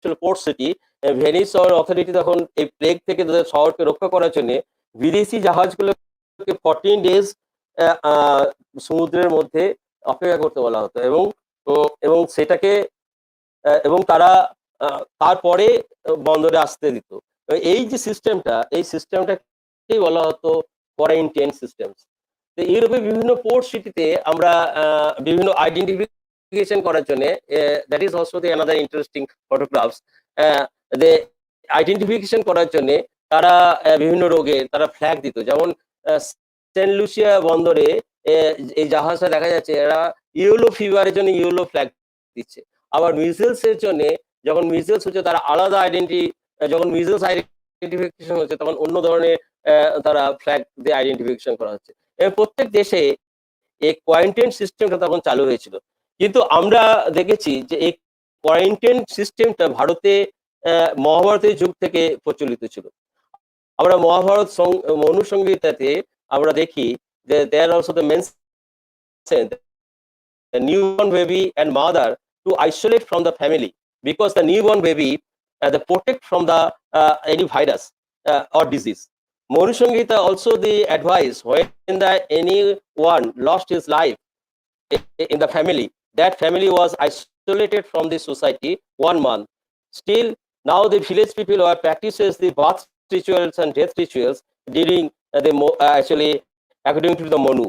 ছিল পোর্ট সিটি। ভেনিস শহর অথরিটি তখন এই প্লেগ থেকে তাদের শহরকে রক্ষা করার জন্য বিদেশি জাহাজগুলোকে 14 ডেজ সমুদ্রের মধ্যে অপেক্ষা করতে বলা হতো, এবং সেটাকে এবং তারা তারপরে বন্দরে আসতে দিত। এই যে সিস্টেমটাকেই বলা হতো কোয়ারেন্টাইন সিস্টেম। তো ইউরোপে বিভিন্ন পোর্ট সিটিতে আমরা বিভিন্ন আইডেন্টিফিকেশন করার জন্য, that is also the another interesting photographs, identification করার জন্য তারা বিভিন্ন রোগের তারা ফ্ল্যাগ দিত। যেমন সেন্ট লুসিয়া বন্দরে এই জাহাজটা দেখা যাচ্ছে এরা ইয়েলো ফিভারের জন্য ইয়েলো ফ্ল্যাগ দিচ্ছে। আবার মিজেলসের জন্য যখন মিজেলস হচ্ছে তারা আলাদা যখন মিজেলস আইডেন্টিফিকেশন হচ্ছে তখন অন্য ধরনের তারা ফ্ল্যাগ দিয়ে আইডেন্টিফিকেশন করা হচ্ছে। এবং প্রত্যেক দেশে এই কোয়ারেন্টাইন সিস্টেমটা তখন চালু হয়েছিল। কিন্তু আমরা দেখেছি যে এই কোয়ারেন্টাইন সিস্টেমটা ভারতে মহাভারতের যুগ থেকে প্রচলিত ছিল। আমরা মহাভারত মনুসংহিতাতে আমরা দেখি যে there also the mention the newborn baby and mother to isolate from the family, because the newborn baby the protect from the any virus or disease. Monu Sangita also the advice when anyone lost his life in the family, that family was isolated from the society 1 month. Still now the village people are practices the birth rituals and death rituals during actually according to the Monu.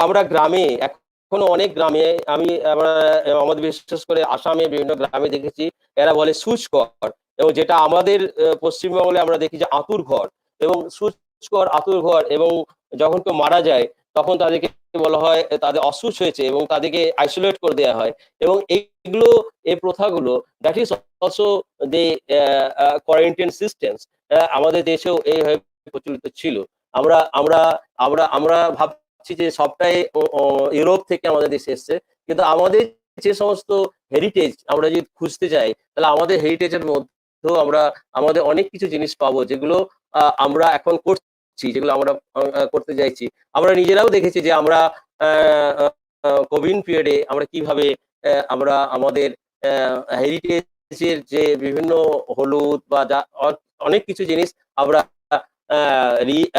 আমরা গ্রামে এখনো অনেক গ্রামে আমাদের বিশেষ করে আসামে বিভিন্ন গ্রামে দেখেছি এরা বলে সুচকর, এবং যেটা আমাদের পশ্চিমবঙ্গে আমরা দেখি যে আতুর ঘর, এবং সুচকর আতুর ঘর, এবং যখন কেউ মারা যায় তখন তাদেরকে বলা হয় তাদের অসুচ হয়েছে এবং তাদেরকে আইসোলেট করে দেওয়া হয়। এবং এইগুলো এই প্রথাগুলো that is also the quarantine systems আমাদের দেশেও এইভাবে প্রচলিত ছিল। আমরা ভাবছি যে সবটাই ইউরোপ থেকে আমাদের দেশে এসছে, কিন্তু আমাদের যে সমস্ত হেরিটেজ আমরা যদি খুঁজতে চাই তাহলে আমাদের হেরিটেজের মধ্যেও আমাদের অনেক কিছু জিনিস পাবো যেগুলো আমরা এখন করছি, যেগুলো আমরা করতে চাইছি। আমরা নিজেরাও দেখেছি যে আমরা কোভিড পিরিয়ডে আমরা কিভাবে আমরা আমাদের হেরিটেজের যে বিভিন্ন হলুদ বা অনেক কিছু জিনিস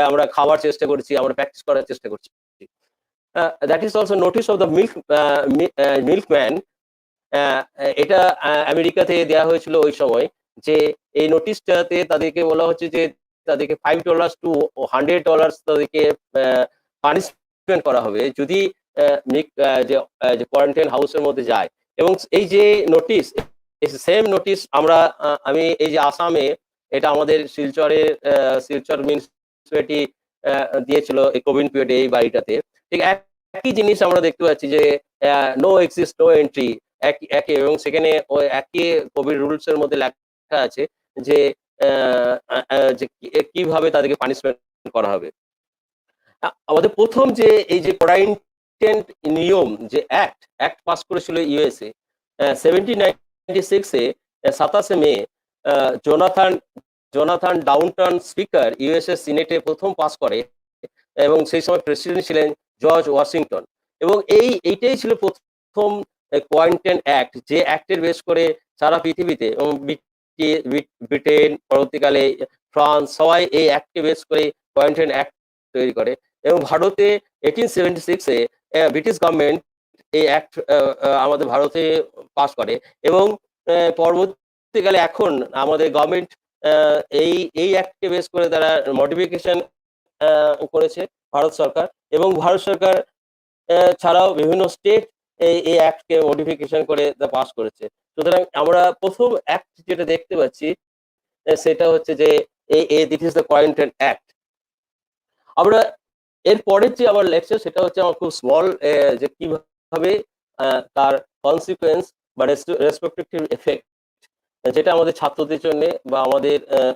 আমরা খাওয়ার চেষ্টা করছি, আমরা প্র্যাকটিস করার চেষ্টা করছি। That is also notice of the milkman. এটা আমেরিকাতে দেওয়া হয়েছিল ওই সময়, যে এই নোটিশটাতে তাদেরকে বলা হচ্ছে যে তাদেরকে $5 to $100 তাদেরকে পানিশমেন্ট করা হবে যদি যে কোয়ারেন্টাইন হাউসের মধ্যে যায়। এবং এই যে নোটিশ, সেম নোটিশ আমি এই যে আসামে, এটা আমাদের শিলচর মিউনিসিপালিটি দিয়েছিল এই কোভিড পিরিয়ডে এই বাড়িটাতে। ঠিক একই জিনিস আমরা দেখতে পাচ্ছি যে নো এক্সিস্ট নো এন্ট্রি একই, এবং সেখানে ওই একই কোভিড রুলস এর মধ্যে লেখা আছে যে কিভাবে তাদেরকে পানিশমেন্ট করা হবে। আমাদের প্রথম যে এই যে কোয়ারেন্টাইন নিয়ম যে অ্যাক্ট পাস করেছিল ইউএসএ 1796 এ 27 মে, জোনাথন ডাউনটন স্পিকার ইউএসএ সিনেটে প্রথম পাস করে, এবং সেই সময় প্রেসিডেন্ট ছিলেন জর্জ ওয়াশিংটন। এবং এইটাই ছিল প্রথম কোয়ারেন্টাইন অ্যাক্ট, যে অ্যাক্টের বেস করে সারা পৃথিবীতে, এবং ব্রিটেন, পরবর্তীকালে ফ্রান্স, সবাই এই অ্যাক্টকে বেস করে কোয়ারেন্টাইন অ্যাক্ট তৈরি করে। এবং ভারতে 1876 এ ব্রিটিশ গভর্নমেন্ট এই অ্যাক্ট আমাদের ভারতে পাস করে, এবং পরবর্তীকালে এখন আমাদের গভর্নমেন্ট এই অ্যাক্টকে বেস করে তারা মডিফিকেশন করেছে ভারত সরকার, এবং ভারত সরকার ছাড়াও বিভিন্ন স্টেট এই অ্যাক্টকে মডিফিকেশন করে পাস করেছে। সুতরাং আমরা প্রথম অ্যাক্ট যেটা দেখতে পাচ্ছি সেটা হচ্ছে যে this is the quarantine act. আমরা এর পরের যে আমার লেকচার, সেটা হচ্ছে আমার খুব স্মল, যে কিভাবে তার কনসিকুয়েন্স বা রেসপেক্টিভ এফেক্ট, যেটা আমাদের ছাত্রদের জন্য বা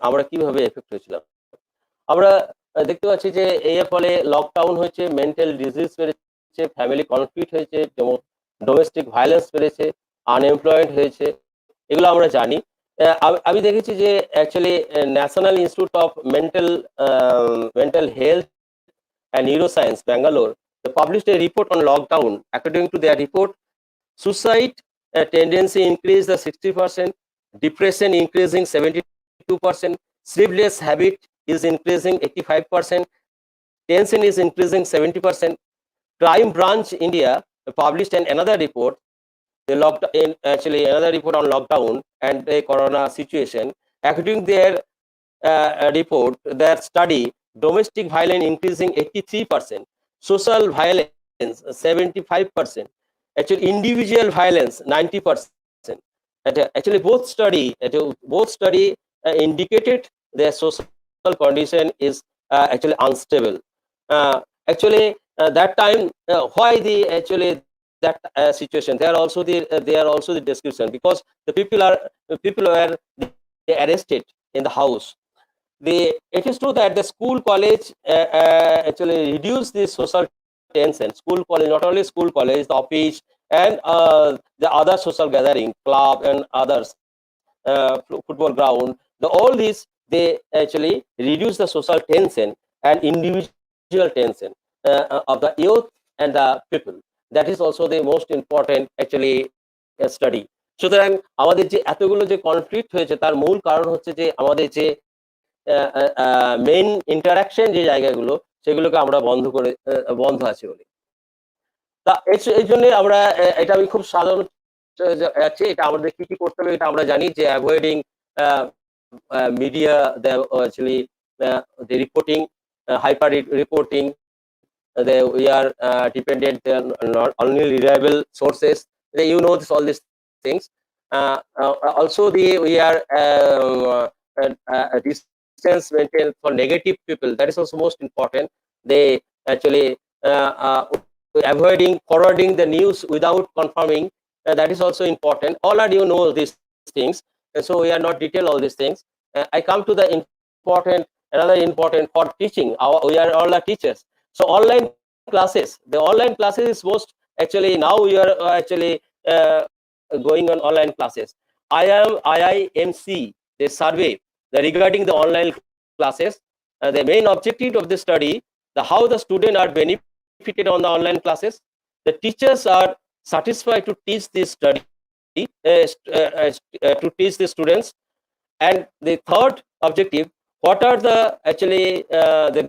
আমরা কিভাবে এফেক্ট হয়েছিলাম। আমরা দেখতে পাচ্ছি যে এর ফলে লকডাউন হয়েছে, মেন্টাল ডিজিজ বেড়েছে, ফ্যামিলি কনফ্লিক্ট হয়েছে, যেমন ডোমেস্টিক ভায়োলেন্স বেড়েছে, আনএমপ্লয়েড হয়েছে, এগুলো আমরা জানি। আমি দেখেছি যে actually national institute of mental health and Neuroscience, Bangalore, they published a report on lockdown. According to their report, suicide tendency increased 60%, depression increasing 72%, sleepless habit is increasing 85%, tension is increasing 70%. Crime Branch India published another report, another report on lockdown and the corona situation. According to their report, their study, domestic violence increasing 83%, social violence 75%, actually individual violence 90%. Actually both study indicated their social condition is actually unstable. That time, why that situation? They are also the description, because the people were arrested in the house. It is true that the school college actually reduce the social tension. School college, not only school college, the office and the other social gathering, club and others, football ground, all these, they actually reduce the social tension and individual tension of the youth and the people. That is also the most important actually study. সুতরাং আমাদের যে এতগুলো যে কনফ্লিক্ট হয়েছে, তার মূল কারণ হচ্ছে যে আমাদের যে মেইন ইন্টারাকশন যে জায়গাগুলো, সেগুলোকে আমরা বন্ধ আছে বলে। তা এই জন্য আমরা এটা আমি খুব সাধারণ আছে, এটা আমাদের কি করতে হবে এটা আমরা জানি, যে avoiding media, actually the reporting, hyper reporting, we are dependent on not only reliable sources. All these things. Also we are distance maintained for negative people. That is also most important. They actually avoiding forwarding the news without confirming. That is also important. All are know these things, and so we are not detail all these things. I come to the another important for teaching. We are all are teachers. So online classes. The online classes is most actually now we are actually going on online classes. IIMC, the survey regarding the online classes, the main objective of the study, how the students are benefited on the online classes. The teachers are satisfied to teach this study, to teach the students. And the third objective, what are the actually the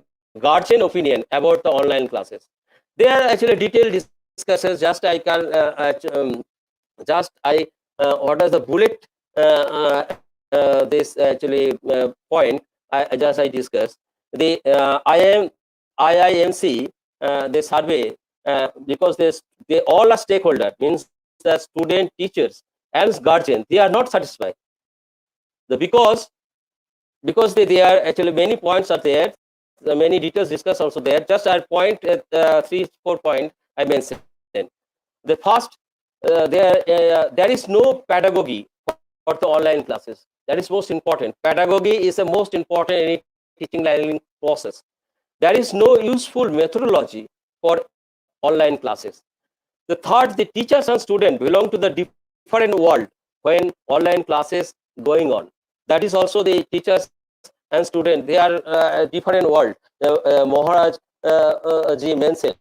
guardian opinion about the online classes? They are actually detailed discussions. What is the bullet this actually point I discussed. The IIMC they survey, because they all are stakeholder, means the student, teachers, and guardian, they are not satisfied. Because they are actually, many points are there, many details discussed also there. Just I point at 3-4 point I mentioned. The first, there is no pedagogy for the online classes. That is most important. Pedagogy is the most important in any teaching learning process. There is no useful methodology for online classes. The third, the teachers and students belong to the different world when online classes going on. That is also the teachers and students, they are different world. Maharaj ji mentioned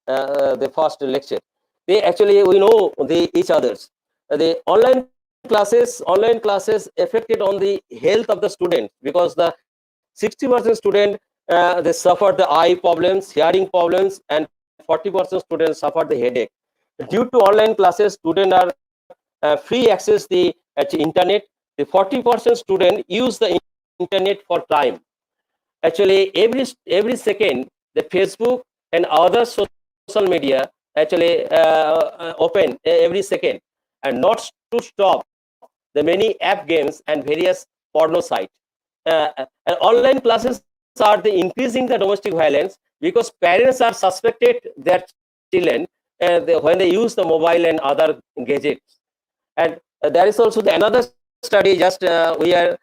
the first lecture. They actually, we know each others. The online classes affected on the health of the student, because the 60% student they suffer the eye problems, hearing problems, and 40% students suffer the headache. Due to online classes, students are free access the internet. The 40% student use the internet for time. Actually, every second, the Facebook and other social media actually open every second, and not to stop the many app games and various porno sites. And online classes are the increasing the domestic violence, because parents are suspected their children when they use the mobile and other gadgets. And there is also another study, just we are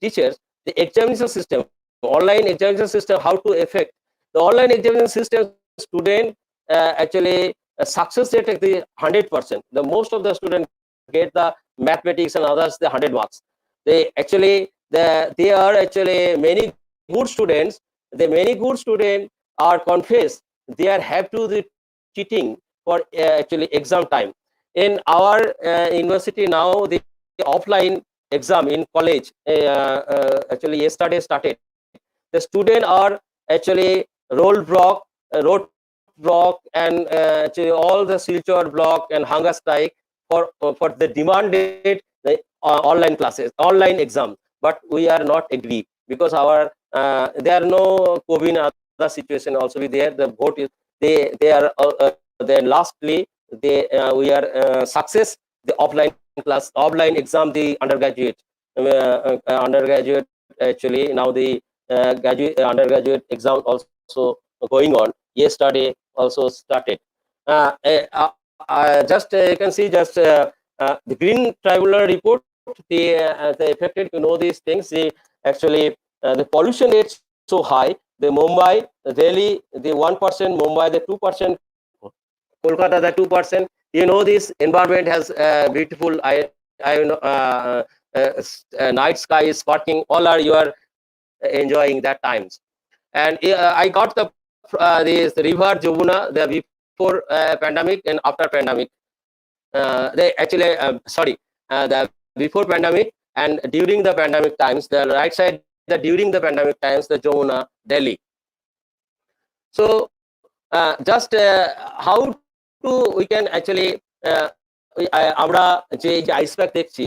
teachers, the examination system, online examination system, how to affect the online examination system. Student actually success rate at the 100%. The most of the students get the mathematics and others the 100 marks. They are actually many good students. The many good students are confessed they are have to the cheating for actually exam time. In our university now, the offline exam in college actually yesterday started. The students are actually road block, and actually all the Silchar block and hunger strike for the demanded online classes, online exam. But we are not agree, because our there are no COVID other situation also be there. The vote is they are then lastly we are success the offline exam, the undergraduate actually now the undergraduate exam also going on. Yesterday also started. Just you can see just the Green Tribunal report, the affected, these things. Actually the pollution rate so high. The Mumbai, Delhi, the 1%, Mumbai the 2%, Kolkata the 2%. This environment has beautiful night sky is sparkling. All are you are enjoying that times. And I got this river Jamuna, the before pandemic and after pandemic. They actually the before pandemic and during the pandemic times. The right side, the during the pandemic times, the Jamuna, Delhi. So just how to we can actually আমরা যে আইসব্যাগ দেখছি,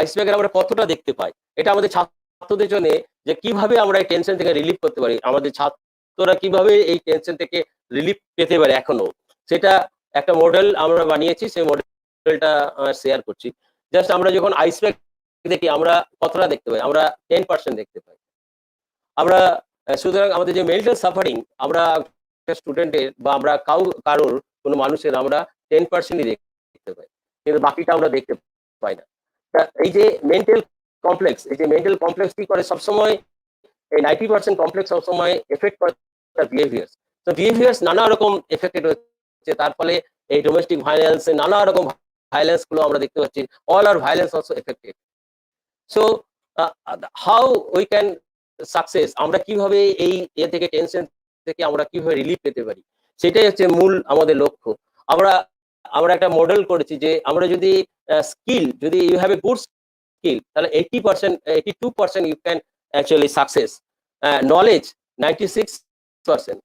আইসব্যাগের আমরা কতটা দেখতে পাই, এটা আমাদের ছাত্রদের জন্য যে কিভাবে আমরা এই টেনশন থেকে রিলিফ করতে পারি, আমাদের ছাত্ররা কিভাবে এই টেনশন থেকে রিলিফ পেতে পারে এখনো, সেটা একটা মডেল আমরা বানিয়েছি। সেই মডেলটা শেয়ার করছি। জাস্ট আমরা যখন আইসব্যাগ দেখি আমরা কতটা দেখতে পাই, আমরা 10% দেখতে পাই। আমরা সুতরাং আমাদের যে মেন্টাল সাফারিং, আমরা স্টুডেন্টের বা আমরা কারোর কোনো মানুষের আমরা 10%ই দেখতে পাই, কিন্তু বাকিটা আমরা দেখতে পাই না। এই যে মেন্টাল কমপ্লেক্স, এই যে মেন্টাল কমপ্লেক্স কি করে সবসময়, এই 90% কমপ্লেক্স সবসময় এফেক্ট করে তার বিহেভিয়ার্স। তো বিহেভিয়ার্স নানা রকম এফেক্টেড হচ্ছে, তার ফলে এই ডোমেস্টিক ভায়োলেন্স, নানা রকম ভায়োলেন্স গুলো আমরা দেখতে পাচ্ছি। All are violence also affected. So how we can success, আমরা কিভাবে এই থেকে টেনশন থেকে আমরা কিভাবে রিলিফ পেতে পারি, সেটাই হচ্ছে মূল আমাদের লক্ষ্য। আমরা একটা মডেল করেছি যে আমরা যদি স্কিল, যদি you have a good skill, তাহলে 80%, 82% you can actually success. Knowledge 96%,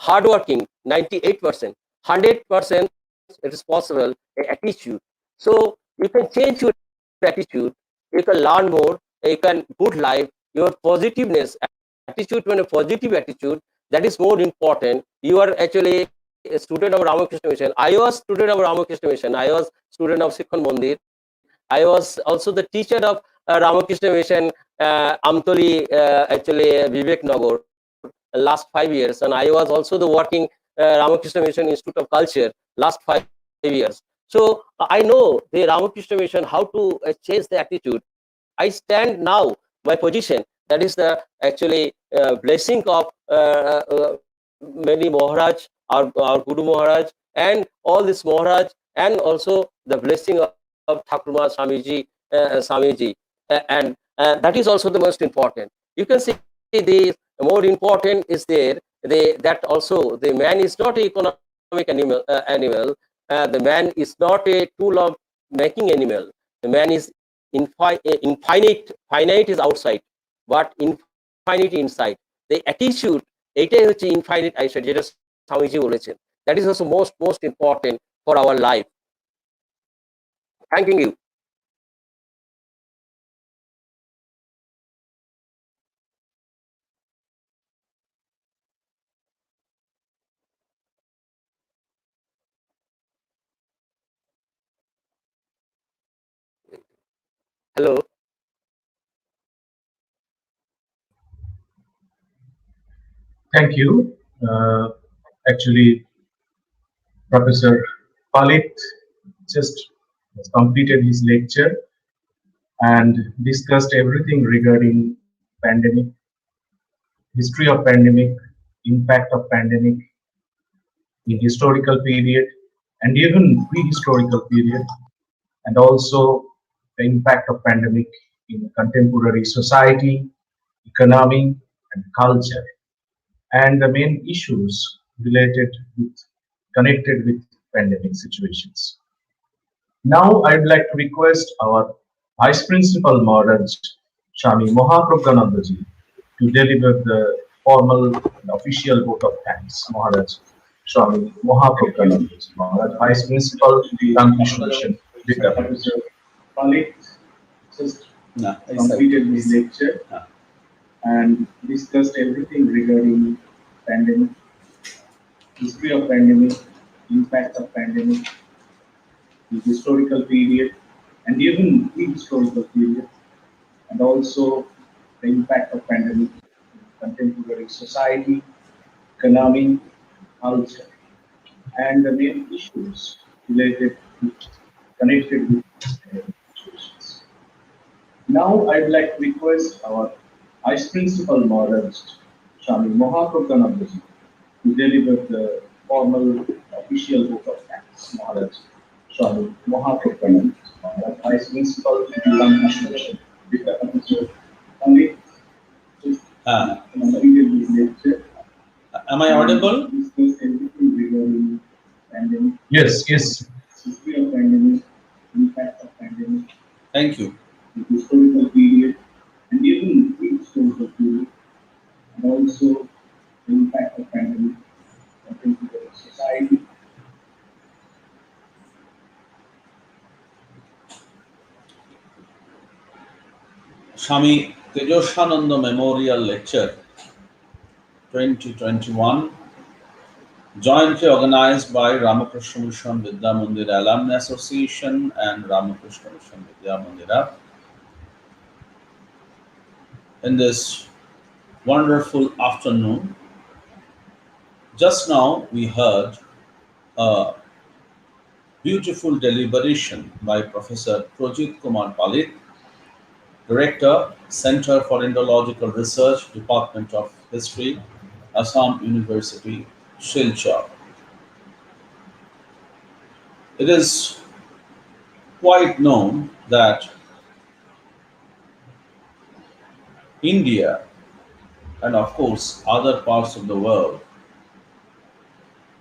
hard working 98%, 100% it is possible. Attitude, so you can change your attitude, you can learn more, you can good life, your positiveness attitude, when a positive attitude, That is more important. You are actually a student of Ramakrishna Mission. I was student of Ramakrishna Mission. I was student of Sikhon Mandir. I was also the teacher of Ramakrishna Mission, Amtoli, actually Vivek Nagar, last 5 years. And I was also the working Ramakrishna Mission Institute of Culture last 5 years. So I know the Ramakrishna Mission, how to change the attitude. I stand now, my position, that is the actually blessing of many Maharaj, our Guru Maharaj, and all this Maharaj, and also the blessing of Thakurma Swamiji, and that is also the most important. You can see the more important is there, that also the man is not an economic animal. The man is not a tool of making animal. The man is infinite. Finite is outside, but infinite inside. The attitude, এটাই হচ্ছে ইনফাইনাইট আইসাইট, যেটা স্বামীজি বলেছেন। That is also most important for our life. Thanking you. Hello. Thank you. Actually, Professor Palit just completed his lecture and discussed everything regarding pandemic, history of pandemic, impact of pandemic in historical period and even prehistorical period, and also the impact of pandemic in contemporary society, economy, and culture, and the main issues connected with pandemic situations. Now I'd like to request our Vice Principal Maharaj, Swami Mahaprabhanandaji, to deliver the formal and official vote of thanks. Maharaj, Swami Mahaprabhanandaji, Maharaj, Vice Principal, Ramakrishna Mission, with Professor Palit just completed his lecture and discussed everything regarding pandemic, history of pandemic, impact of pandemic, the historical period, and even prehistorical period, and also the impact of pandemic in contemporary society, economy, culture, and the main issues connected with situations. Now I'd like to request our Vice Principal Maharaj, Swami Mahaprabhanandaji, to deliver the formal official vote of thanks. Maharaj, Swami Mahaprabhanandaji, Maharaj, Vice Principal, Ramakrishna Mission, with the Professor Palit. Am I audible? Yes, yes. History of pandemic, impact of pandemic. Thank you. The historical period, and even prehistorical period, and also the impact of pandemic on contemporary society. Swami Tejasananda Memorial Lecture 2021, jointly organized by Ramakrishna Mission Vidya Mandir Alumni Association and Ramakrishna Mission Vidya Mandira. In this wonderful afternoon, just now we heard a beautiful deliberation by Professor Projit Kumar Palit, Director, Center for Indological Research, Department of History, Assam University, Silchar. It is quite known that India and of course other parts of the world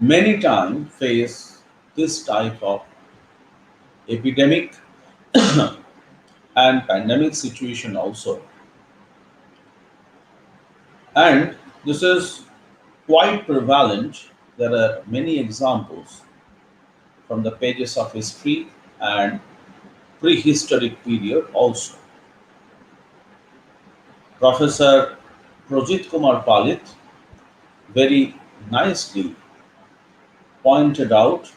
many times face this type of epidemic and pandemic situation also. And this is quite prevalent. There are many examples from the pages of history and prehistoric period also. Professor Projit Kumar Palit very nicely pointed out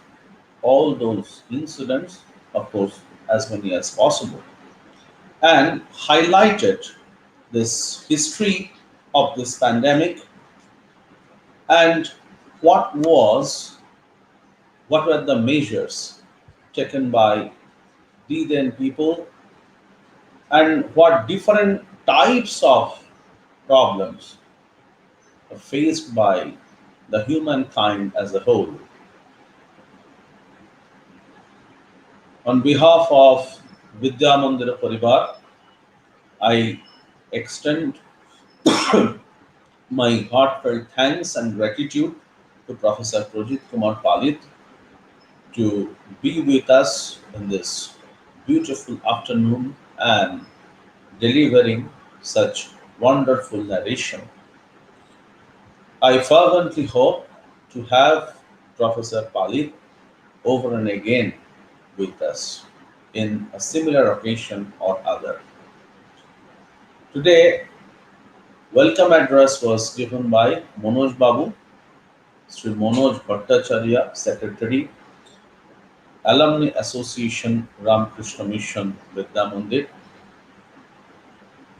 all those incidents, of course, as many as possible, and highlighted this history of this pandemic and what were the measures taken by the then people and what different types of problems are faced by the humankind as a whole. On behalf of Vidya Mandira Parivar, I extend my heartfelt thanks and gratitude to Professor Projit Kumar Palit to be with us in this beautiful afternoon and delivering such wonderful narration. I fervently hope to have Professor Palit over and again with us in a similar occasion or other. Today, welcome address was given by Manoj Babu, Sri Manoj Bhattacharya, Secretary, Alumni Association, Ramakrishna Mission, Vidya Mandir.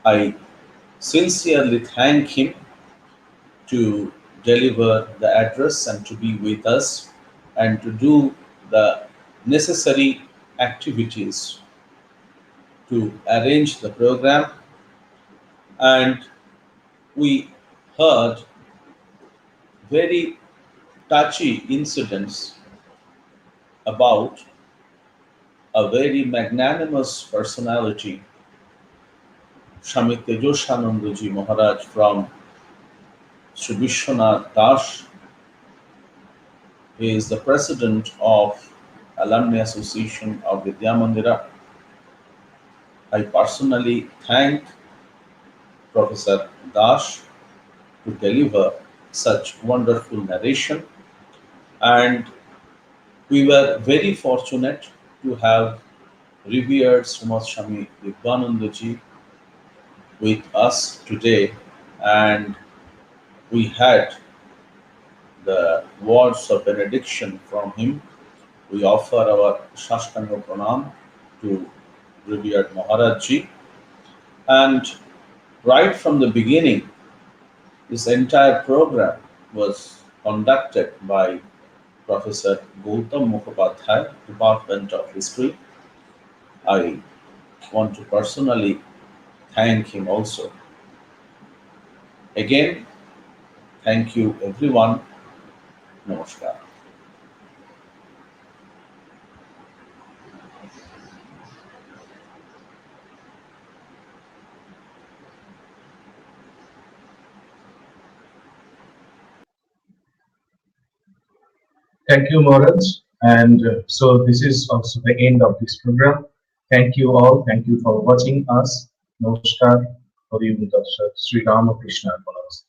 I sincerely thank him to deliver the address and to be with us and to do the necessary activities to arrange the program. And we heard very touchy incidents about a very magnanimous personality, Swami Tejasananda Ji Maharaj from Sri Vishwanath Das. He is the president of Alumni Association of Vidya Mandira. I personally thank Professor Das to deliver such wonderful narration, and we were very fortunate to have revered Srimad Swami Vibhananda Ji with us today, and we had the words of benediction from him. We offer our Shashtanga Pranam to revered Maharaj Ji, and right from the beginning, this entire program was conducted by Professor Gautam Mukhopadhyay, Department of History. I want to personally thank him also. Again, thank you everyone. Namaskar. Thank you, Maharaj. And so this is also the end of this program. Thank you all. Thank you for watching us. Namaskar. Hari Om Tat Sat. Sri Ramakrishna Arpanamastu.